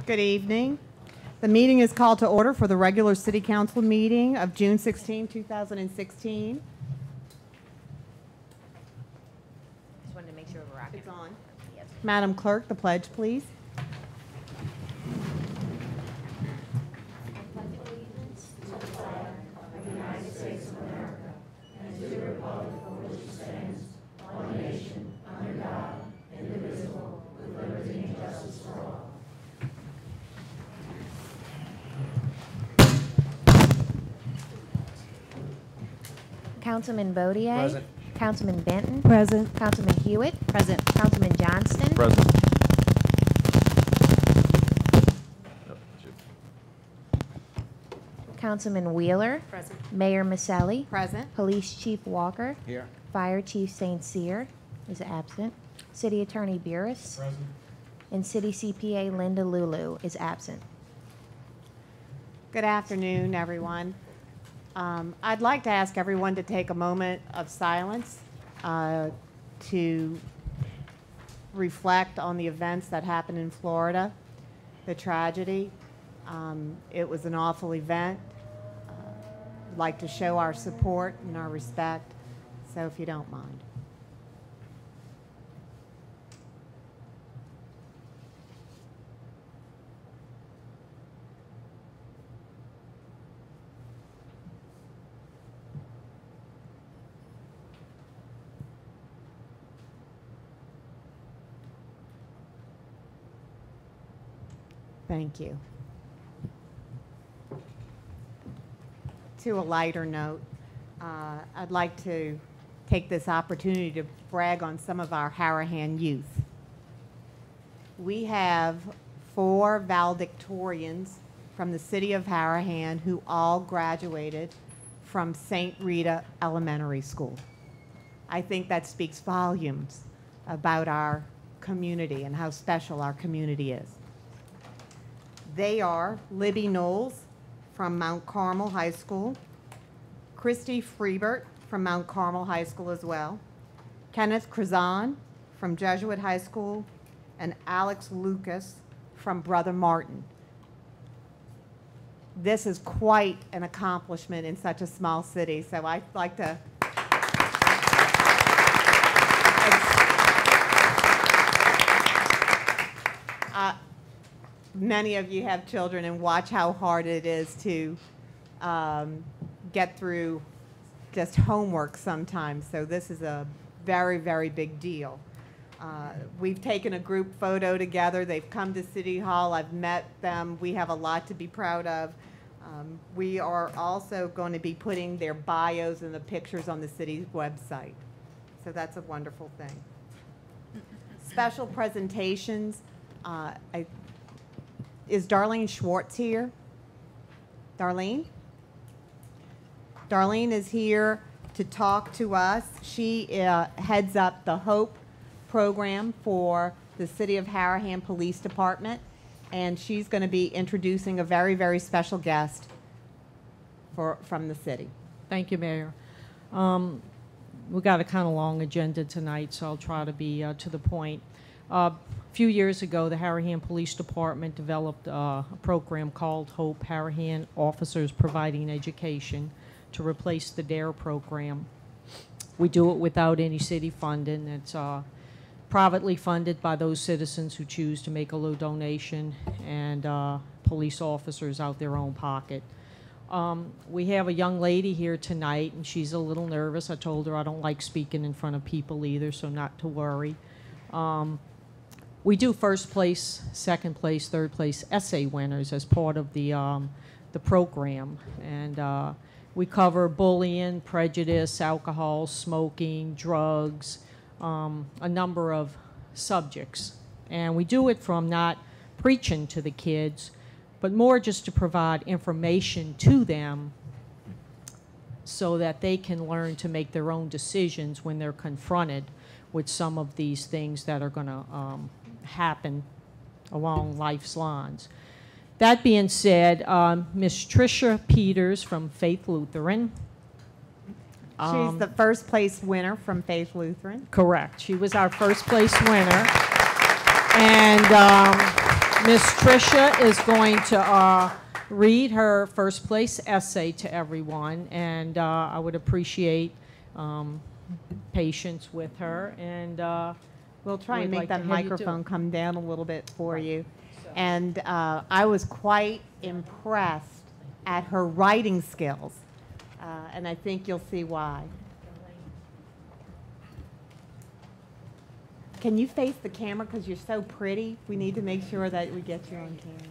Good evening. The meeting is called to order for the regular City Council meeting of June 16, 2016. Just wanted to make sure we're rocking. It's on. Yes. Madam Clerk, the pledge, please. Councilman Baudier. Present. Councilman Benton. Present. Councilman Hewitt. Present. Councilman Johnston. Present. Councilman Wheeler. Present. Mayor Maselli. Present. Police Chief Walker. Here. Fire Chief St. Cyr is absent. City Attorney Burris. Present. And City CPA Linda Lulu is absent. Good afternoon, everyone. I'd like to ask everyone to take a moment of silence to reflect on the events that happened in Florida, the tragedy. It was an awful event. I'd like to show our support and our respect, so if you don't mind. Thank you. To a lighter note, I'd like to take this opportunity to brag on some of our Harahan youth. We have 4 valedictorians from the city of Harahan who all graduated from St. Rita Elementary School. I think that speaks volumes about our community and how special our community is. They are Libby Knowles from Mount Carmel High School, Christy Freebert from Mount Carmel High School as well, Kenneth Krazan from Jesuit High School, and Alex Lucas from Brother Martin. This is quite an accomplishment in such a small city, so I'd like to many of you have children and watch how hard it is to get through just homework sometimes. So this is a very, very big deal. We've taken a group photo together. They've come to City Hall. I've met them. We have a lot to be proud of. We are also going to be putting their bios and the pictures on the city's website. So that's a wonderful thing. Special presentations. Is Darlene Schwartz here? Darlene? Darlene is here to talk to us. She heads up the HOPE program for the City of Harahan Police Department, and she's going to be introducing a very, very special guest from the city. Thank you, Mayor. We've got a kind of long agenda tonight, so I'll try to be to the point. A few years ago, the Harahan Police Department developed a program called HOPE, Harahan Officers Providing Education, to replace the DARE program. We do it without any city funding. It's privately funded by those citizens who choose to make a low donation, and police officers out their own pocket. We have a young lady here tonight, and she's a little nervous. I told her I don't like speaking in front of people either, so not to worry. We do first place, second place, third place essay winners as part of the program, and we cover bullying, prejudice, alcohol, smoking, drugs, a number of subjects. And we do it from not preaching to the kids, but more just to provide information to them so that they can learn to make their own decisions when they're confronted with some of these things that are going to happen along life's lines. That being said, Miss Tricia Peters from Faith Lutheran. She's the first place winner from Faith Lutheran. Correct. She was our first place winner. And Miss Tricia is going to read her first place essay to everyone, and I would appreciate patience with her, and We'll try and we'd make like to that have you do microphone it. come down a little bit for Right. you. So- And I was quite impressed at her writing skills, and I think you'll see why. Can you face the camera because you're so pretty? We need to make sure that we get you on camera.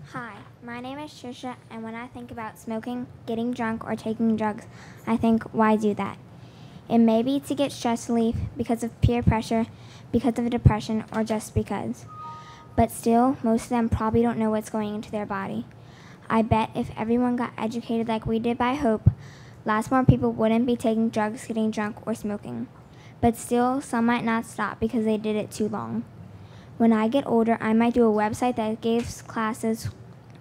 Hi, my name is Trisha, and when I think about smoking, getting drunk, or taking drugs, I think, why do that? It may be to get stress relief, because of peer pressure, because of depression, or just because. But still, most of them probably don't know what's going into their body. I bet if everyone got educated like we did by Hope, lots more people wouldn't be taking drugs, getting drunk, or smoking. But still, some might not stop because they did it too long. When I get older, I might do a website that gives classes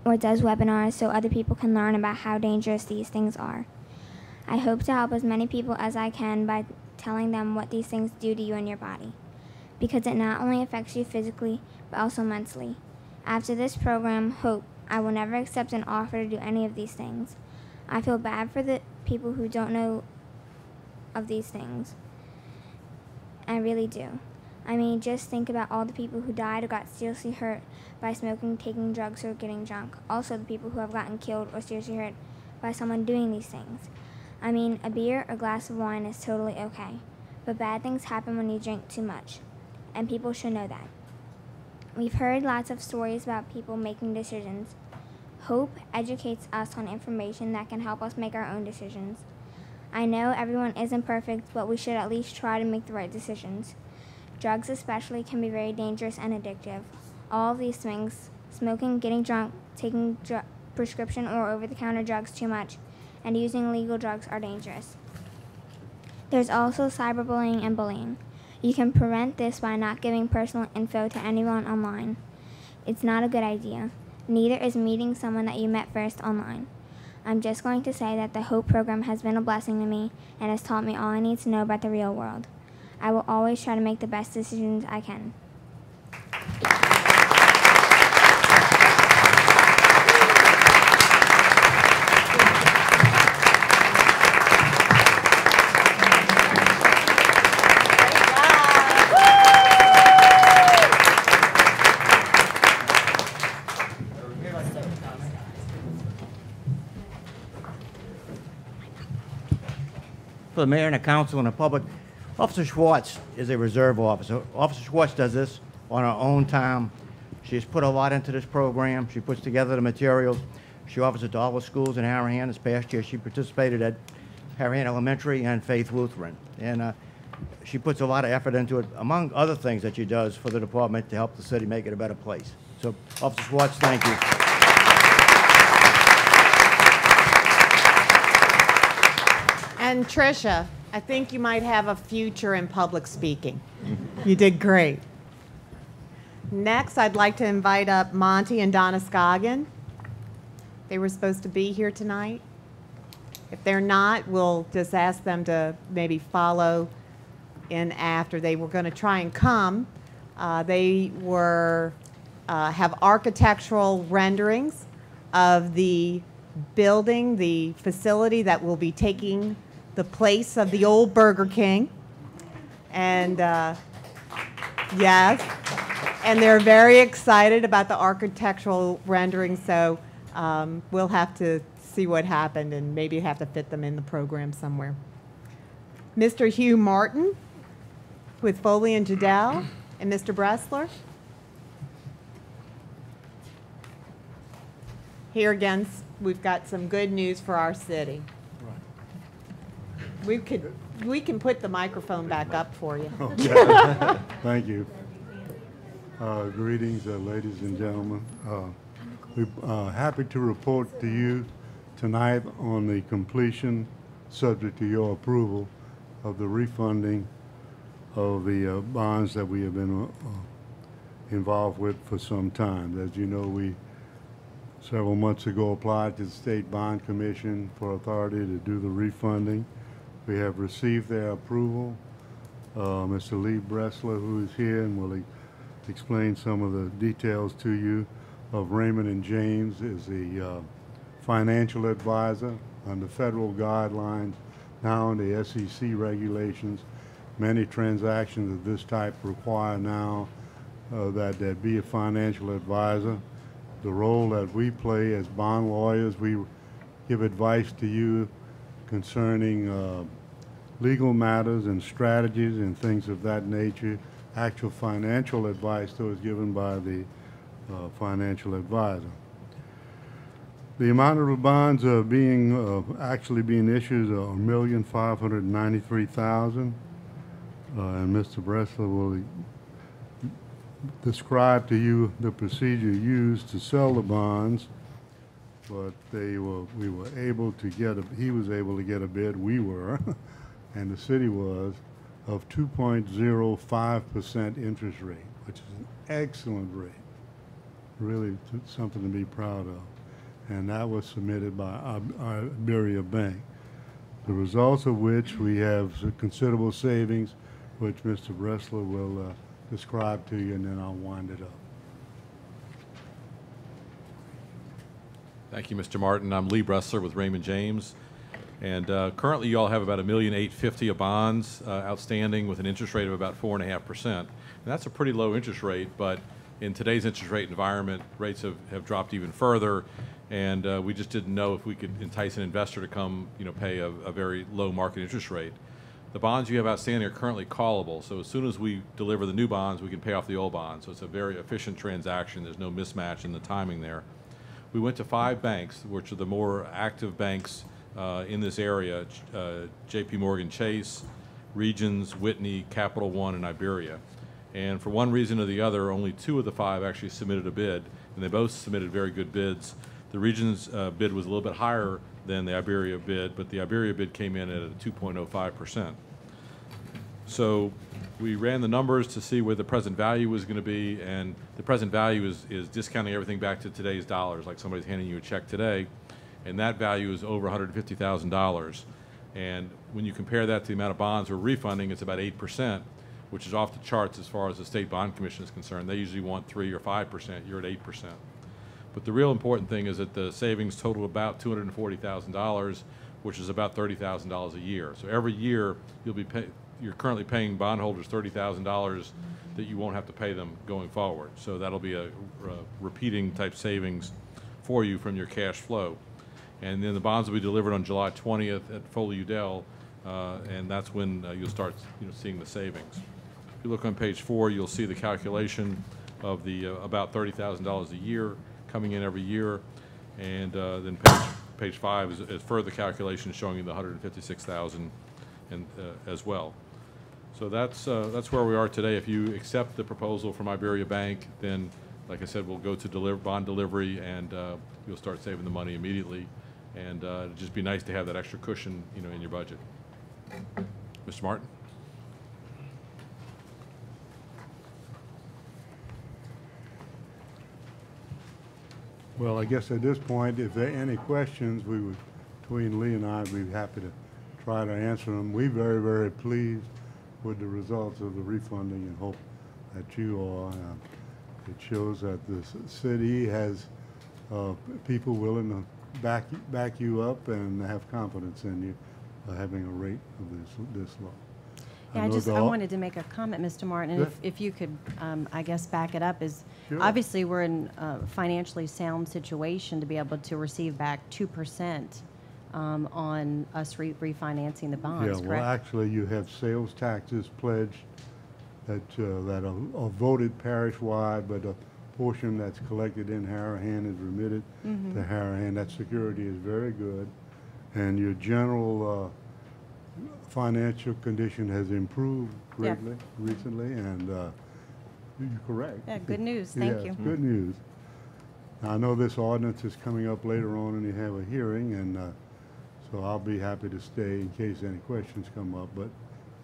or does webinars so other people can learn about how dangerous these things are. I hope to help as many people as I can by telling them what these things do to you and your body, because it not only affects you physically, but also mentally. After this program, Hope, I will never accept an offer to do any of these things. I feel bad for the people who don't know of these things. I really do. I mean, just think about all the people who died or got seriously hurt by smoking, taking drugs, or getting drunk. Also, the people who have gotten killed or seriously hurt by someone doing these things. I mean, a beer or glass of wine is totally okay, but bad things happen when you drink too much, and people should know that. We've heard lots of stories about people making decisions. Hope educates us on information that can help us make our own decisions. I know everyone isn't perfect, but we should at least try to make the right decisions. Drugs especially can be very dangerous and addictive. All of these things, smoking, getting drunk, taking prescription or over-the-counter drugs too much, and using illegal drugs are dangerous. There's also cyberbullying and bullying. You can prevent this by not giving personal info to anyone online. It's not a good idea. Neither is meeting someone that you met first online. I'm just going to say that the Hope program has been a blessing to me and has taught me all I need to know about the real world. I will always try to make the best decisions I can. For the mayor and the council and the public, Officer Schwartz is a reserve officer. Officer Schwartz does this on her own time. She's put a lot into this program. She puts together the materials. She offers it to all the schools in Harahan. This past year, she participated at Harahan Elementary and Faith Lutheran. And she puts a lot of effort into it, among other things that she does for the department to help the city make it a better place. So, Officer Schwartz, thank you. And Tricia, I think you might have a future in public speaking. You did great. Next, I'd like to invite up Monty and Donna Scoggin. They were supposed to be here tonight. If they're not, we'll just ask them to maybe follow in after. They were going to try and come. They have architectural renderings of the building, the facility that will be taking the place of the old Burger King. And yes, and they're very excited about the architectural rendering, so we'll have to see what happened and maybe have to fit them in the program somewhere. Mr. Hugh Martin with Foley and Jadell and Mr. Bressler. Here again, we've got some good news for our city. We can put the microphone back up for you. Okay. Thank you. Greetings, ladies and gentlemen. We're happy to report to you tonight on the completion, subject to your approval, of the refunding of the bonds that we have been involved with for some time. As you know, we several months ago applied to the State Bond Commission for authority to do the refunding. We have received their approval. Mr. Lee Bressler, who is here and will explain some of the details to you of Raymond and James, is the financial advisor under federal guidelines, now under SEC regulations. Many transactions of this type require now that there be a financial advisor. The role that we play as bond lawyers, we give advice to you concerning legal matters and strategies and things of that nature. Actual financial advice, though, is given by the financial advisor. The amount of the bonds actually being issued are $1,593,000, and Mr. Bressler will describe to you the procedure used to sell the bonds. But he was able to get a bid, we were, and the city was, of 2.05% interest rate, which is an excellent rate. Really something to be proud of. And that was submitted by Iberia Bank. The results of which we have considerable savings, which Mr. Bressler will describe to you, and then I'll wind it up. Thank you, Mr. Martin. I'm Lee Bressler with Raymond James. And currently you all have about $1,850,000 of bonds outstanding with an interest rate of about 4.5%. And that's a pretty low interest rate, but in today's interest rate environment, rates have dropped even further. And we just didn't know if we could entice an investor to come, pay a very low market interest rate. The bonds you have outstanding are currently callable, so as soon as we deliver the new bonds, we can pay off the old bonds. So it's a very efficient transaction. There's no mismatch in the timing there. We went to 5 banks, which are the more active banks in this area, J.P. Morgan Chase, Regions, Whitney, Capital One, and Iberia. And for one reason or the other, only 2 of the 5 actually submitted a bid, and they both submitted very good bids. The Regions bid was a little bit higher than the Iberia bid, but the Iberia bid came in at a 2.05%. So we ran the numbers to see where the present value was going to be, and the present value is discounting everything back to today's dollars, like somebody's handing you a check today, and that value is over $150,000. And when you compare that to the amount of bonds we're refunding, it's about 8%, which is off the charts as far as the State Bond Commission is concerned. They usually want 3 or 5%. You're at 8%. But the real important thing is that the savings total about $240,000, which is about $30,000 a year. So every year you're currently paying bondholders $30,000 that you won't have to pay them going forward. So that'll be a repeating type savings for you from your cash flow. And then the bonds will be delivered on July 20th at Foley Udell, and that's when you'll start seeing the savings. If you look on page 4, you'll see the calculation of the about $30,000 a year coming in every year, and then page 5 is further calculations showing you the $156,000 and as well. So that's where we are today. If you accept the proposal from Iberia Bank, then, like I said, we'll go to bond delivery, and you'll start saving the money immediately. And it'd just be nice to have that extra cushion, in your budget. Mr. Martin? Well, I guess at this point, if there are any questions, between Lee and I, we'd be happy to try to answer them. We're very, very pleased with the results of the refunding and hope that you are. It shows that the city has people willing to back you up and have confidence in you having a rate of this low. Yeah, I wanted to make a comment, Mr. Martin, and if you could, I guess, back it up. Sure. Obviously we're in a financially sound situation to be able to receive back 2% on us refinancing the bonds, Yeah, correct? well, actually, you have sales taxes pledged that are voted parish-wide, but a portion that's collected in Harahan is remitted to Harahan. That security is very good, and your general financial condition has improved greatly recently, and you're correct. Yeah, good news. Thank Yeah, you. it's good news. Now, I know this ordinance is coming up later on, and you have a hearing, and so I'll be happy to stay in case any questions come up. But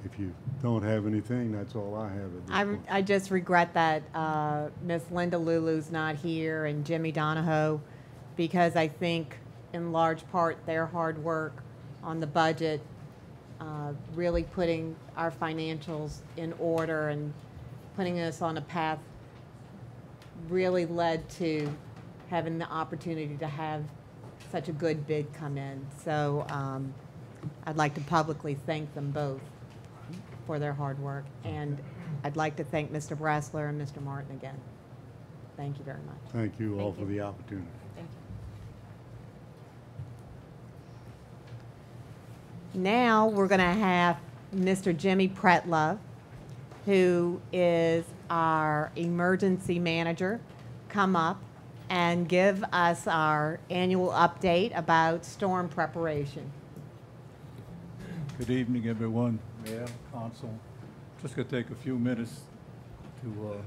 if you don't have anything, that's all I have at this point. I just regret that Miss Linda Lulu's not here and Jimmy Donahoe, because I think in large part their hard work on the budget, really putting our financials in order and putting us on a path really led to having the opportunity to have such a good bid come in. So I'd like to publicly thank them both for their hard work. And I'd like to thank Mr. Bressler and Mr. Martin again. Thank you very much. Thank you all Thank for you. the opportunity. Thank you. Now we're going to have Mr. Jimmy Pretlove, who is our emergency manager, come up and give us our annual update about storm preparation. Good evening, everyone, Mayor, Council. Just going to take a few minutes to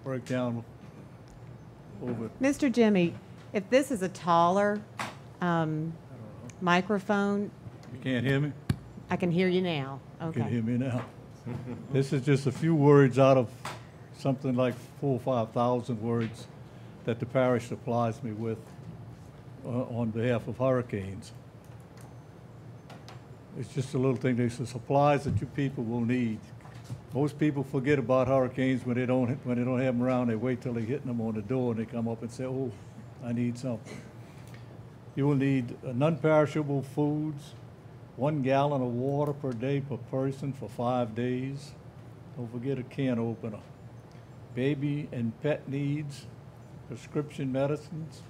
break down over. Mr. Jimmy, if this is a taller microphone, You can't hear me? I can hear you now. You Okay. can hear me now. This is just a few words out of something like 4,000 or 5,000 words that the parish supplies me with on behalf of hurricanes. It's just a little thing. There's the supplies that you people will need. Most people forget about hurricanes when they don't have them around. They wait till they're hitting them on the door and they come up and say, "Oh, I need something." You will need non-perishable foods, 1 gallon of water per day per person for 5 days. Don't forget a can opener. Baby and pet needs, prescription medicines,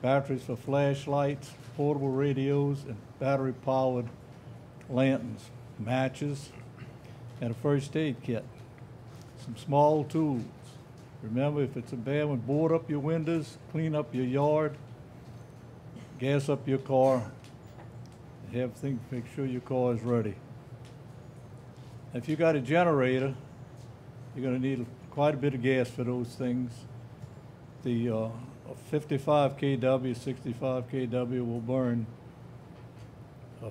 batteries for flashlights, portable radios, and battery-powered lanterns, matches, and a first aid kit. Some small tools. Remember, if it's a bad one, board up your windows, clean up your yard, gas up your car, make sure your car is ready. If you got a generator, you're going to need quite a bit of gas for those things. The 55 kW, 65 kW will burn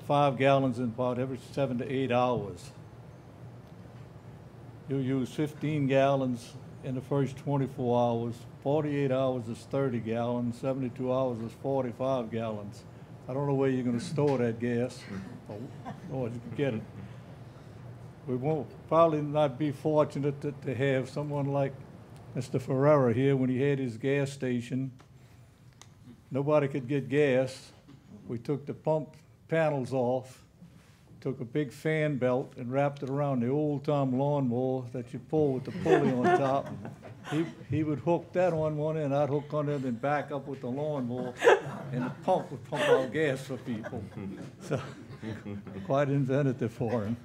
5 gallons in about every 7 to 8 hours. You'll use 15 gallons in the first 24 hours. 48 hours is 30 gallons. 72 hours is 45 gallons. I don't know where you're going to store that gas, or you can get it. We won't probably not be fortunate to have someone like Mr. Ferrera here when he had his gas station. Nobody could get gas. We took the pump panels off, took a big fan belt and wrapped it around the old-time lawnmower that you pull with the pulley on top. He would hook that on one end, I'd hook on it and back up with the lawnmower, and the pump would pump out gas for people. So, quite inventive for him.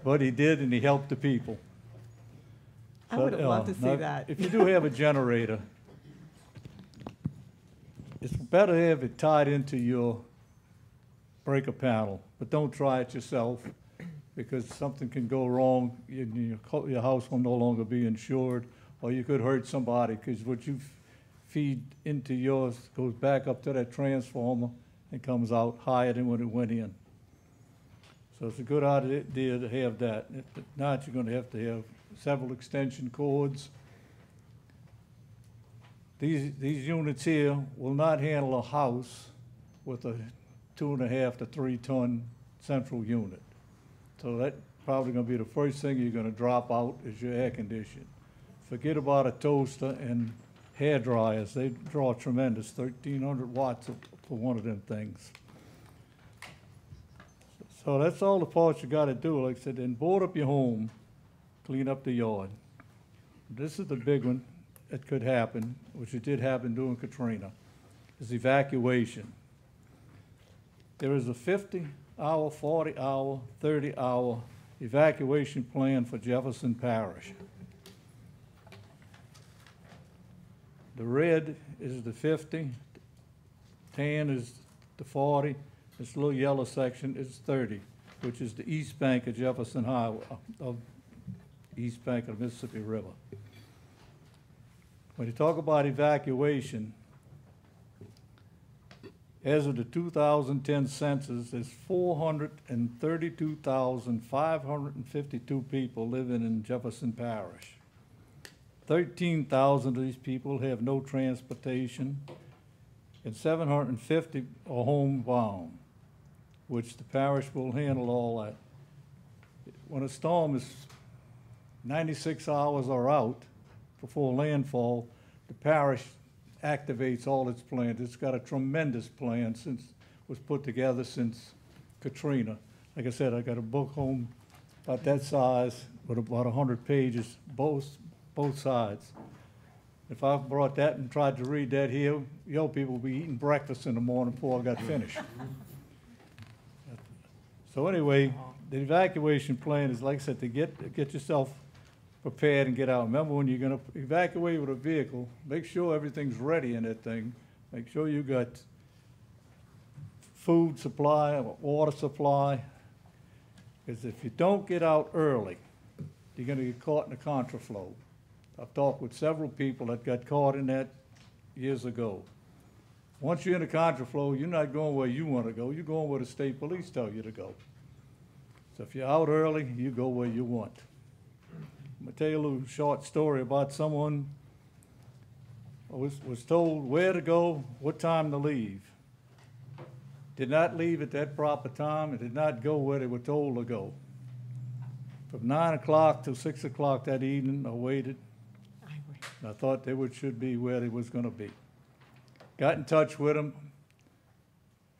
But he did, and he helped the people. I would have loved to see now, that. If you do have a generator, it's better to have it tied into your breaker panel, but don't try it yourself because something can go wrong. Your house will no longer be insured, or you could hurt somebody because what you feed into yours goes back up to that transformer and comes out higher than when it went in. So it's a good idea to have that. If not, you're going to have several extension cords. These units here will not handle a house with a 2.5 to 3 ton central unit. So that's probably going to be the first thing you're going to drop out is your air conditioning. Forget about a toaster and hair dryers. They draw tremendous, 1,300 watts for one of them things. So that's all the parts you got to do. Like I said, then board up your home, clean up the yard. This is the big one that could happen, which it did happen during Katrina, is evacuation. There is a 50-hour, 40-hour, 30-hour evacuation plan for Jefferson Parish. The red is the 50, tan is the 40, this little yellow section is 30, which is the east bank of Jefferson Highway, of east bank of the Mississippi River. When you talk about evacuation, as of the 2010 census, there's 432,552 people living in Jefferson Parish. 13,000 of these people have no transportation. and 750 are homebound, which the parish will handle all that. When a storm is 96 hours are out before landfall, the parish activates all its plans. It's got a tremendous plan since, was put together since Katrina. Like I said, I got a book home about that size with about 100 pages, both sides. If I brought that and tried to read that here, yo, people would be eating breakfast in the morning before I got finished. So anyway, the evacuation plan is, like I said, to get yourself prepared and get out. Remember, when you're gonna evacuate with a vehicle, make sure everything's ready in that thing. Make sure you got food supply, water supply. Because if you don't get out early, you're gonna get caught in a contraflow. I've talked with several people that got caught in that years ago. Once you're in a contraflow, you're not going where you want to go. You're going where the state police tell you to go. So if you're out early, you go where you want. I'm going to tell you a little short story about someone who was told where to go, what time to leave. Did not leave at that proper time and did not go where they were told to go. From 9 o'clock till 6 o'clock that evening, I waited. And I thought they should be where they was going to be. Got in touch with them.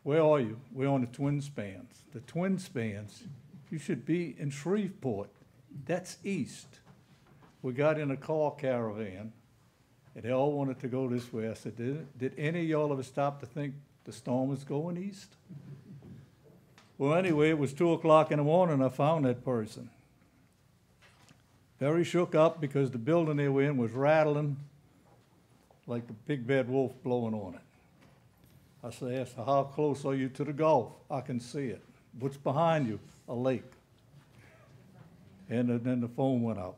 Where are you? We're on the Twin Spans. The Twin Spans, you should be in Shreveport. That's east. We got in a car caravan, and they all wanted to go this way. I said, did any of y'all ever stop to think the storm was going east? Well, anyway, it was 2 o'clock in the morning, I found that person. Very shook up because the building they were in was rattling like a big bad wolf blowing on it. I asked her, how close are you to the Gulf? I can see it. What's behind you? A lake. And then the phone went out.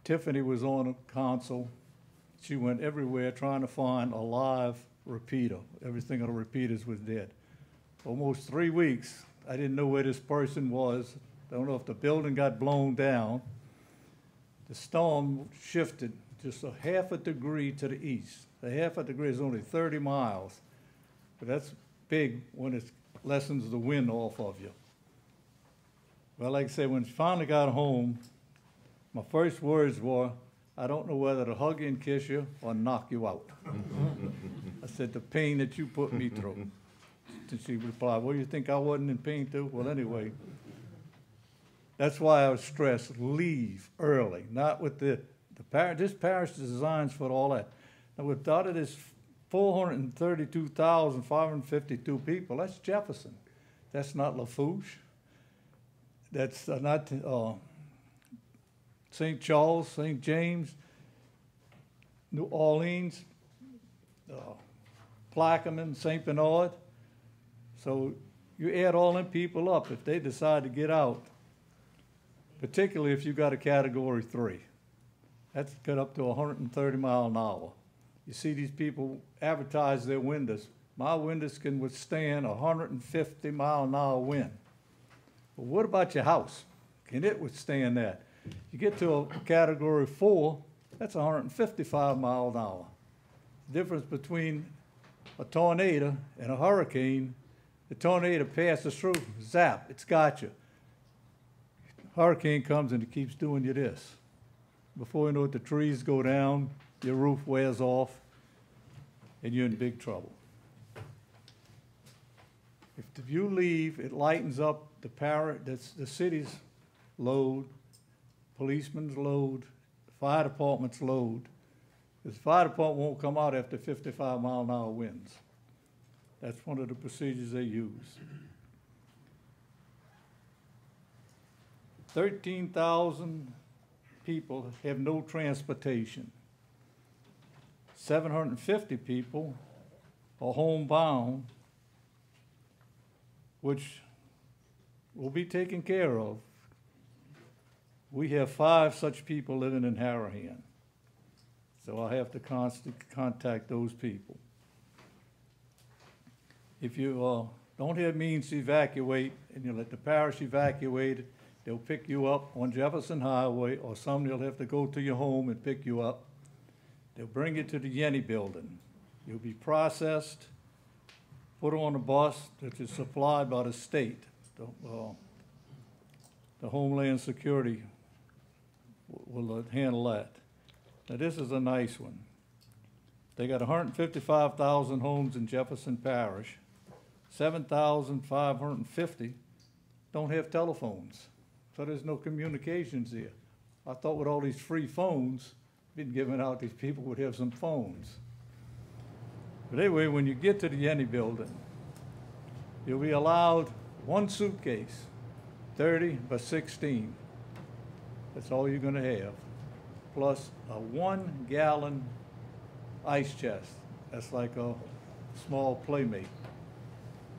Tiffany was on a console. She went everywhere trying to find a live repeater. Everything on the repeaters was dead. Almost 3 weeks, I didn't know where this person was. I don't know if the building got blown down. The storm shifted just a half a degree to the east. A half a degree is only 30 miles, but that's big when it lessens the wind off of you. Well, like I said, when she finally got home, my first words were, I don't know whether to hug you and kiss you or knock you out. I said, the pain that you put me through. And she replied, well, you think I wasn't in pain too? Well, anyway, that's why I was stressed, leave early, not with the parish. This parish is designed for all that. Now, without it is 432,552 people. That's Jefferson. That's not Lafourche. That's not St. Charles, St. James, New Orleans, Plaquemine, St. Bernard. So you add all them people up if they decide to get out, particularly if you got a Category 3. That's got up to 130 miles an hour. You see these people advertise their windows. My windows can withstand 150 mile an hour wind. But what about your house? Can it withstand that? You get to a Category 4, that's 155 miles an hour. The difference between a tornado and a hurricane, the tornado passes through, zap, it's got you. Hurricane comes and it keeps doing you this. Before you know it, the trees go down, your roof wears off, and you're in big trouble. If you leave, it lightens up the city's load, policeman's load, the fire department's load. The fire department won't come out after 55 mile an hour winds. That's one of the procedures they use. 13,000 people have no transportation. 750 people are homebound, which will be taken care of. We have 5 such people living in Harahan. So I have to constantly contact those people. If you don't have means to evacuate and you let the parish evacuate it, they'll pick you up on Jefferson Highway, or some they'll have to go to your home and pick you up. They'll bring you to the Yenny building. You'll be processed, put on a bus that is supplied by the state. The Homeland Security will handle that. Now, this is a nice one. They got 155,000 homes in Jefferson Parish. 7,550 don't have telephones, so there's no communications there. I thought with all these free phones being given out, these people would have some phones. But anyway, when you get to the Yenny building, you'll be allowed one suitcase, 30 by 16. That's all you're gonna have, plus a 1-gallon ice chest. That's like a small Playmate.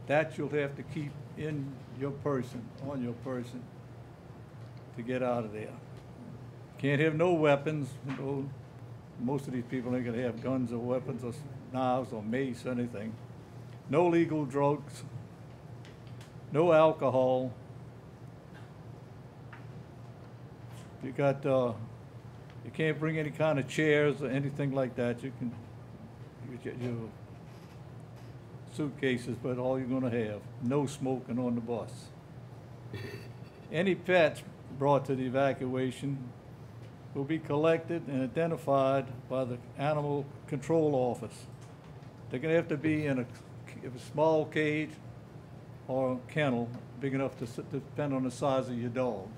That you'll have to keep in your person, on your person, to get out of there. Can't have no weapons. You know, most of these people ain't gonna have guns or weapons or knives or mace or anything. No legal drugs, no alcohol. You got, you can't bring any kind of chairs or anything like that. You can, you get your suitcases, but all you're gonna have. No smoking on the bus. Any pets brought to the evacuation will be collected and identified by the animal control office. They're gonna have to be in a small cage or a kennel, big enough to depend on the size of your dog.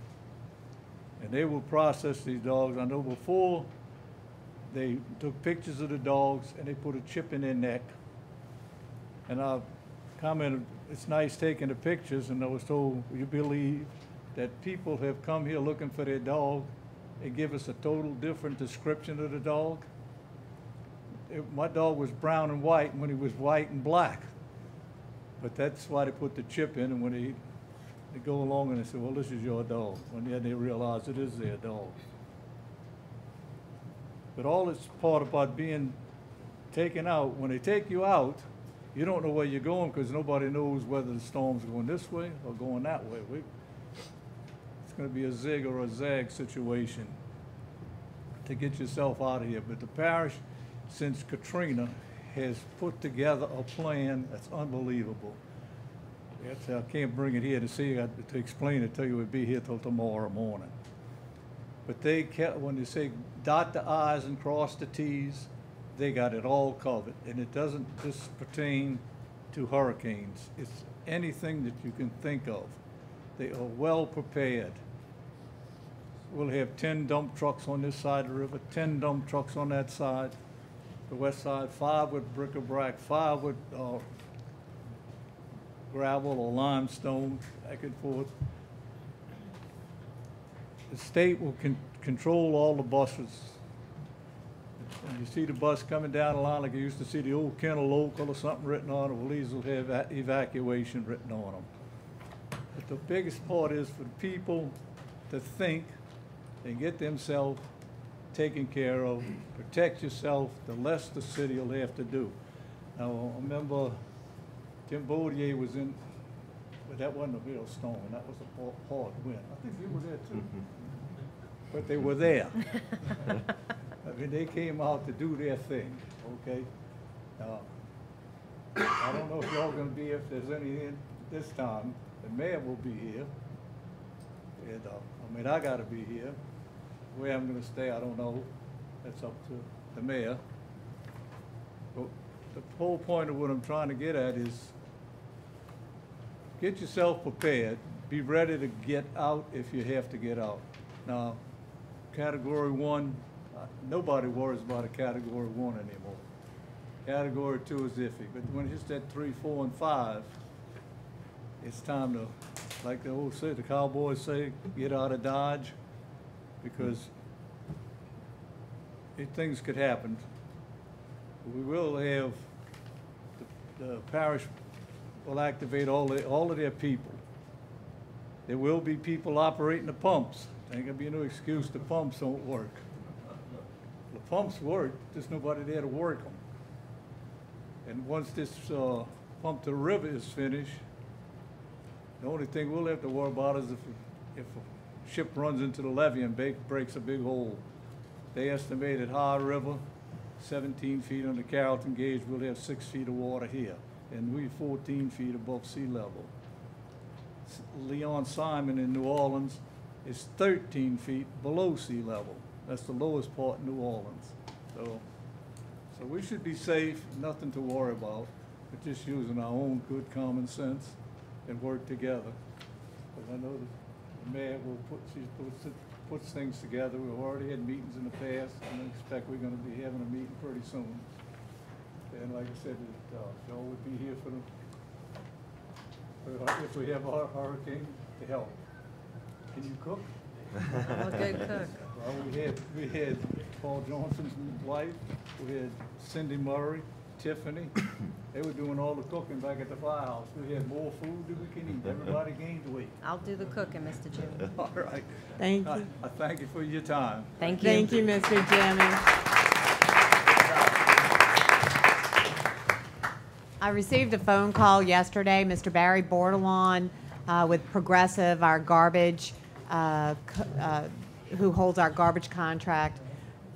And they will process these dogs. I know before they took pictures of the dogs and they put a chip in their neck. And I commented, it's nice taking the pictures, and I was told, you believe that people have come here looking for their dog and give us a total different description of the dog? My dog was brown and white when he was white and black. But that's why they put the chip in, and when they go along and they say, well, this is your dog. When then they realize it is their dog. But all this part about being taken out, when they take you out, you don't know where you're going because nobody knows whether the storm's going this way or going that way. It's going to be a zig or a zag situation to get yourself out of here. But the parish, since Katrina, has put together a plan that's unbelievable. I can't bring it here to see, to explain it to you, it'd be here till tomorrow morning. But they kept, when they say dot the I's and cross the T's, they got it all covered. And it doesn't just pertain to hurricanes. It's anything that you can think of. They are well prepared. We'll have 10 dump trucks on this side of the river, 10 dump trucks on that side, the west side, 5 with bric-a-brac, 5 with gravel or limestone, back and forth. The state will control all the buses. When you see the bus coming down the line, like you used to see the old Kennel Local or something written on it, well, these will have evacuation written on them. But the biggest part is for the people to think and get themselves taken care of, protect yourself, the less the city will have to do. Now, I remember Tim Boudier was in, but that wasn't a real storm, that was a hard wind. I think you were there too. But they were there. I mean, they came out to do their thing, okay? I don't know if y'all gonna be, if there's any in this time. The mayor will be here. And, I mean, I gotta be here. Where I'm gonna stay, I don't know. That's up to the mayor. But the whole point of what I'm trying to get at is get yourself prepared. Be ready to get out if you have to get out. Now, Category 1, nobody worries about a Category 1 anymore. Category 2 is iffy, but when it's at 3, 4, and 5, it's time to, like the old say, the cowboys say, get out of Dodge, because things could happen. We will have, the parish will activate all of their people. There will be people operating the pumps. There ain't gonna be no excuse the pumps don't work. The pumps work, there's nobody there to work them. And once this pump to the river is finished, the only thing we'll have to worry about is if a ship runs into the levee and breaks a big hole. They estimated High River 17 feet on the Carrollton gauge, we'll have 6 feet of water here, and we're 14 feet above sea level. Leon Simon in New Orleans is 13 feet below sea level. That's the lowest part in New Orleans. So we should be safe, nothing to worry about, but just using our own good common sense and work together. Because I know the mayor will puts things together. We've already had meetings in the past, and I expect we're going to be having a meeting pretty soon. And like I said, Joe would be here for if we have our hurricane to help. Can you cook? Well, good cook. Well, we had Paul Johnson's wife, we had Cindy Murray, Tiffany. They were doing all the cooking back at the firehouse. We had more food than we can eat. Everybody gained weight. I'll do the cooking, Mr. Jimmy. All right. Thank you. I thank you for your time. Thank you. Thank you, Mr. Jimmy. I received a phone call yesterday, Mr. Barry Bordelon with Progressive, our garbage, who holds our garbage contract,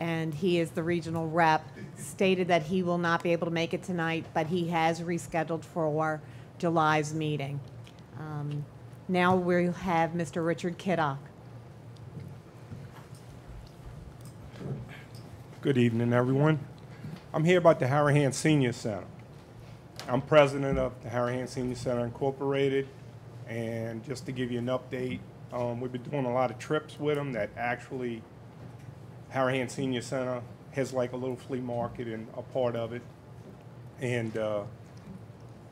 and he is the regional rep, stated that he will not be able to make it tonight, but he has rescheduled for July's meeting. Now we'll have Mr. Richard Kiddock. Good evening, everyone. I'm here about the Harahan Senior Center. I'm president of the Harahan Senior Center Incorporated, and just to give you an update, we've been doing a lot of trips with them that actually Harahan Senior Center has like a little flea market and a part of it. And,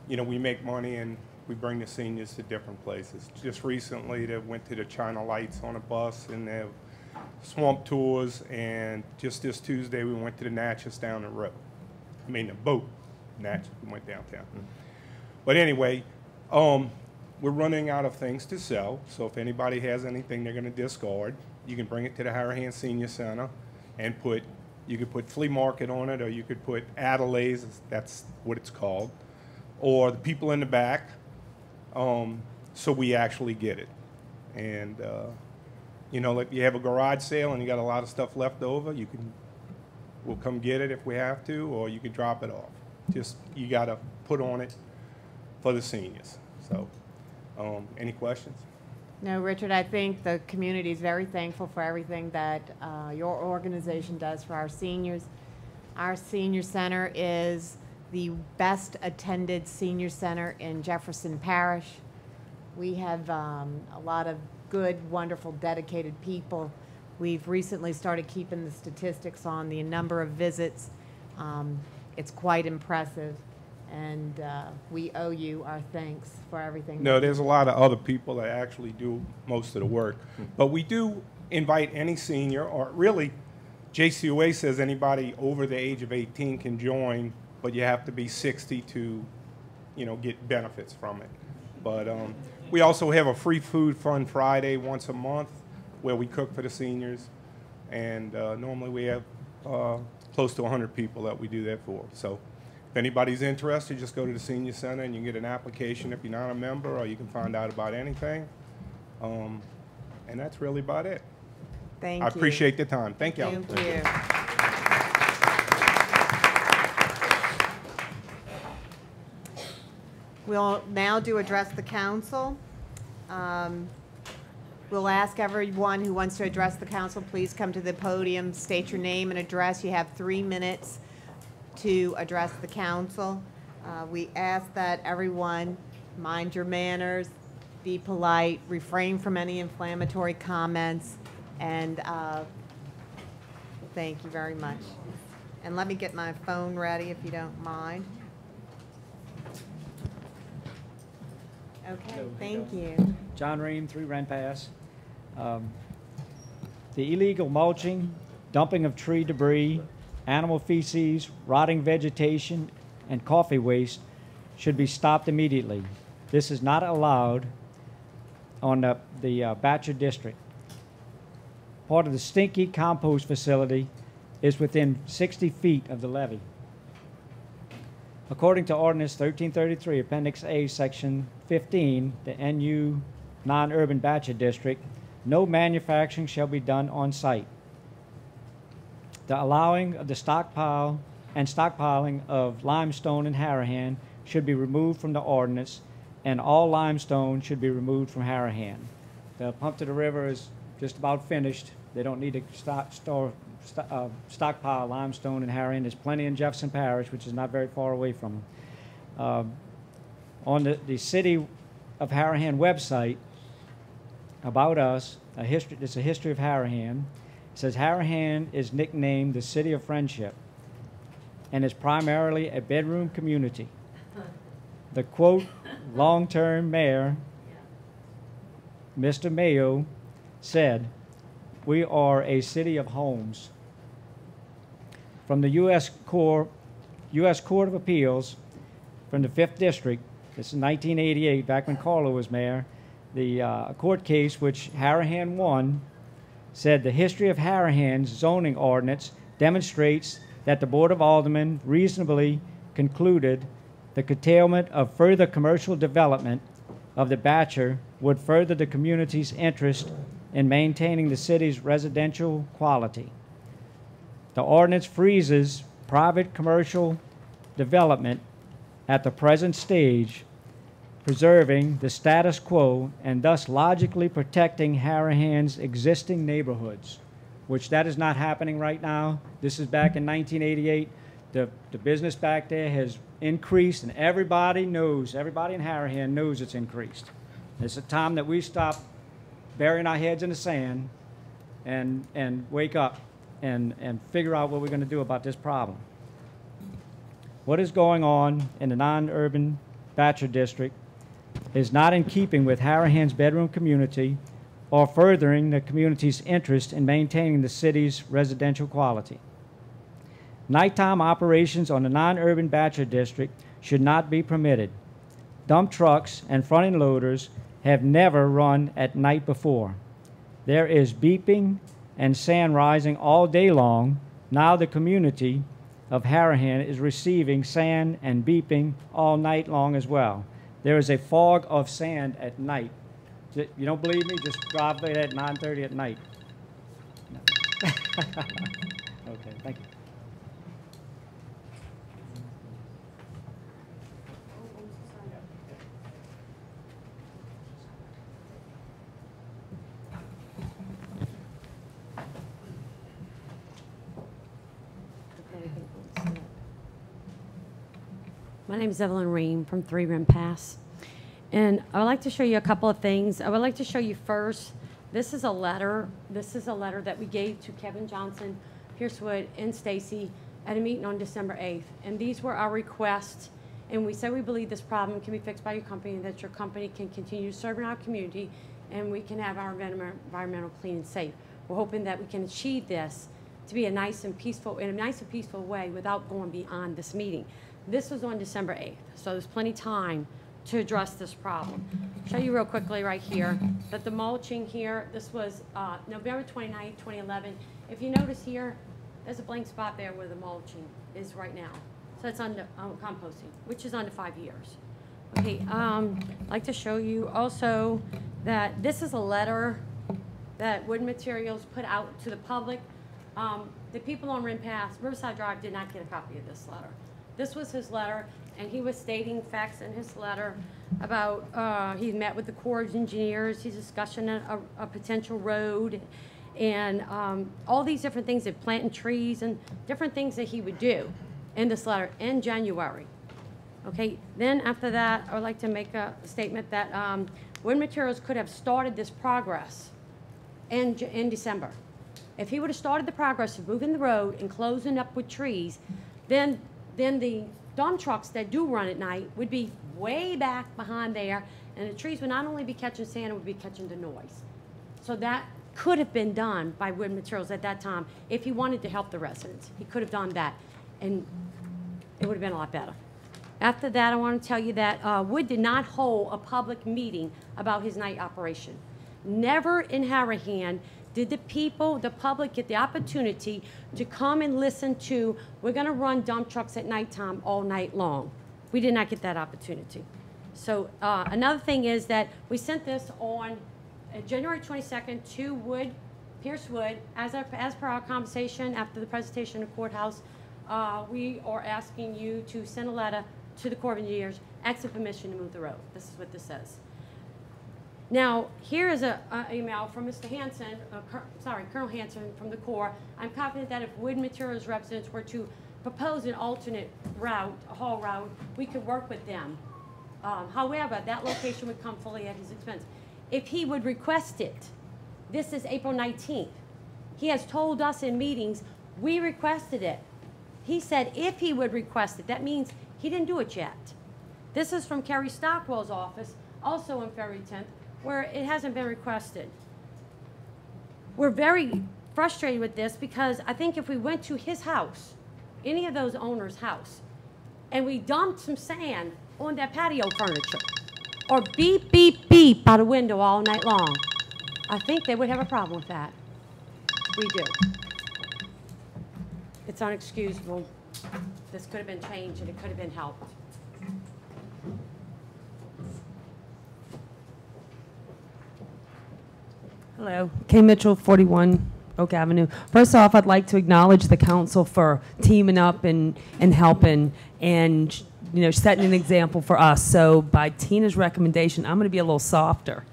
you know, we make money and we bring the seniors to different places. Just recently, they went to the China Lights on a bus and they have swamp tours. And just this Tuesday, we went to the Natchez down the road. I mean, the boat, Natchez, we went downtown. But anyway, we're running out of things to sell. So if anybody has anything they're going to discard, you can bring it to the Harahan Senior Center and you could put flea market on it, or you could put Adelaide's, that's what it's called, or the people in the back, so we actually get it. And, you know, like you have a garage sale and you got a lot of stuff left over, we'll come get it if we have to, or you can drop it off. Just, you got to put on it for the seniors. So, any questions? No, Richard, I think the community is very thankful for everything that your organization does for our seniors. Our senior center is the best attended senior center in Jefferson Parish. We have a lot of good, wonderful, dedicated people. We've recently started keeping the statistics on the number of visits. It's quite impressive. And we owe you our thanks for everything. No, there's a lot of other people that actually do most of the work. But we do invite any senior, or really, JCOA says anybody over the age of 18 can join, but you have to be 60 to, you know, get benefits from it. But we also have a free food fun Friday once a month where we cook for the seniors. And normally we have close to 100 people that we do that for. So if anybody's interested, just go to the Senior Center and you can get an application if you're not a member, or you can find out about anything. And that's really about it. Thank you. I appreciate the time. Thank you. Thank you. We'll now address the council. We'll ask everyone who wants to address the council, please come to the podium, state your name and address. You have 3 minutes to address the council. We ask that everyone mind your manners, be polite, refrain from any inflammatory comments, and thank you very much. And let me get my phone ready if you don't mind. Okay, thank you. John Ream, 3 Ren Pass. The illegal mulching, dumping of tree debris, animal feces, rotting vegetation, and coffee waste should be stopped immediately. This is not allowed on the Batcher District. Part of the Stinky compost facility is within 60 feet of the levee. According to Ordinance 1333, Appendix A, Section 15, the NU non-urban Batcher District, no manufacturing shall be done on site. The allowing of the stockpile and stockpiling of limestone in Harahan should be removed from the ordinance, and all limestone should be removed from Harahan. The pump to the river is just about finished. They don't need to stockpile limestone in Harahan. There's plenty in Jefferson Parish, which is not very far away from them. On the City of Harahan website, about us, it's a history of Harahan. It says Harahan is nicknamed the City of Friendship and is primarily a bedroom community. The quote, long-term mayor, Mr. Mayo, said, "We are a city of homes." From the U.S. Court of Appeals, from the 5th District, this is 1988, back when Carlo was mayor, the court case which Harahan won said the history of Harahan's zoning ordinance demonstrates that the Board of Aldermen reasonably concluded the curtailment of further commercial development of the Batcher would further the community's interest in maintaining the city's residential quality. The ordinance freezes private commercial development at the present stage, preserving the status quo and thus logically protecting Harahan's existing neighborhoods, which that is not happening right now. This is back in 1988. The business back there has increased, and everybody knows, everybody in Harahan knows it's increased. It's a time that we stop burying our heads in the sand and wake up and figure out what we're going to do about this problem. What is going on in the non-urban Batcher district is not in keeping with Harahan's bedroom community or furthering the community's interest in maintaining the city's residential quality. Nighttime operations on the non-urban Batcher district should not be permitted. Dump trucks and front-end loaders have never run at night before. There is beeping and sand rising all day long. Now the community of Harahan is receiving sand and beeping all night long as well. There is a fog of sand at night. You don't believe me? Just drive it at 9:30 at night. No. Okay, thank you. My name is Evelyn Ream from 3 Rim Pass. And I would like to show you a couple of things. I would like to show you first, this is a letter. This is a letter that we gave to Kevin Johnson, Pierce Wood, and Stacy at a meeting on December 8th. And these were our requests. And we said we believe this problem can be fixed by your company, and that your company can continue serving our community, and we can have our environmental clean and safe. We're hoping that we can achieve this to be in a nice and peaceful way without going beyond this meeting. This was on December 8th, so there's plenty of time to address this problem. Show you real quickly right here that the mulching here, this was November 29th, 2011. If you notice here, there's a blank spot there where the mulching is right now. So that's under composting, which is under 5 years. Okay, I'd like to show you also that this is a letter that Wood Materials put out to the public. The people on Riverside Drive did not get a copy of this letter. This was his letter, and he was stating facts in his letter about he met with the Corps of Engineers, he's discussing a potential road, and all these different things, of planting trees and different things that he would do in this letter in January. Okay, then after that, I would like to make a statement that Wood Materials could have started this progress in December. If he would have started the progress of moving the road and closing up with trees, then the dump trucks that do run at night would be way back behind there, and the trees would not only be catching sand, it would be catching the noise. So that could have been done by Wood Materials at that time if he wanted to help the residents. He could have done that, and it would have been a lot better. After that, I want to tell you that Wood did not hold a public meeting about his night operation. Never in Harahan did the people, the public, get the opportunity to come and listen to, we're going to run dump trucks at nighttime all night long. We did not get that opportunity. So another thing is that we sent this on January 22nd to Pierce Wood, as per our conversation after the presentation in the courthouse. we are asking you to send a letter to the Corps of Engineers, asking permission to move the road. This is what this says. Now, here is an email from Mr. Hanson, Colonel Hanson from the Corps. I'm confident that if Wood Materials representatives were to propose an alternate route, a haul route, we could work with them. However, that location would come fully at his expense. If he would request it, this is April 19th. He has told us in meetings, we requested it. He said if he would request it, that means he didn't do it yet. This is from Kerry Stockwell's office, also in Ferry 10th, where it hasn't been requested. We're very frustrated with this because I think if we went to his house, any of those owners' house, and we dumped some sand on that patio furniture, or beep, beep, beep by the window all night long, I think they would have a problem with that. We do. It's unexcusable. This could have been changed and it could have been helped. Hello, Kay Mitchell, 41 Oak Avenue. First off, I'd like to acknowledge the council for teaming up and helping and, you know, setting an example for us. So by Tina's recommendation, I'm going to be a little softer.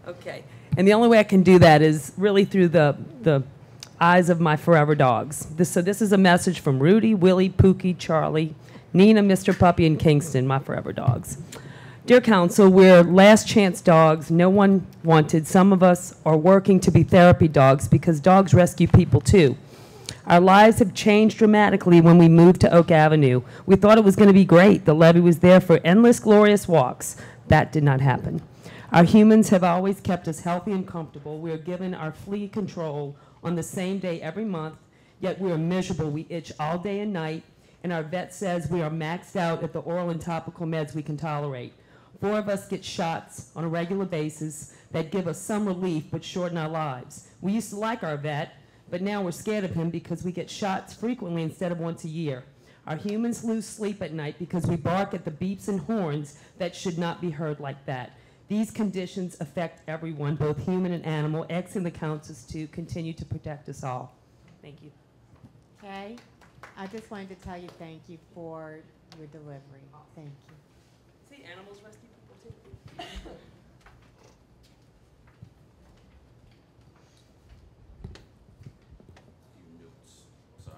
Okay. And the only way I can do that is really through the eyes of my forever dogs. So this is a message from Rudy, Willie, Pookie, Charlie, Nina, Mr. Puppy, and Kingston, my forever dogs. Dear Council, we're last chance dogs no one wanted. Some of us are working to be therapy dogs because dogs rescue people too. Our lives have changed dramatically when we moved to Oak Avenue. We thought it was going to be great. The levee was there for endless, glorious walks. That did not happen. Our humans have always kept us healthy and comfortable. We are given our flea control on the same day every month, yet we are miserable. We itch all day and night, and our vet says we are maxed out at the oral and topical meds we can tolerate. 4 of us get shots on a regular basis that give us some relief but shorten our lives. We used to like our vet, but now we're scared of him because we get shots frequently instead of once a year. Our humans lose sleep at night because we bark at the beeps and horns that should not be heard like that. These conditions affect everyone, both human and animal, asking the councils to continue to protect us all. Thank you. Okay, I just wanted to tell you thank you for your delivery. Thank you. See, animals rescue people too. Notes. Sorry.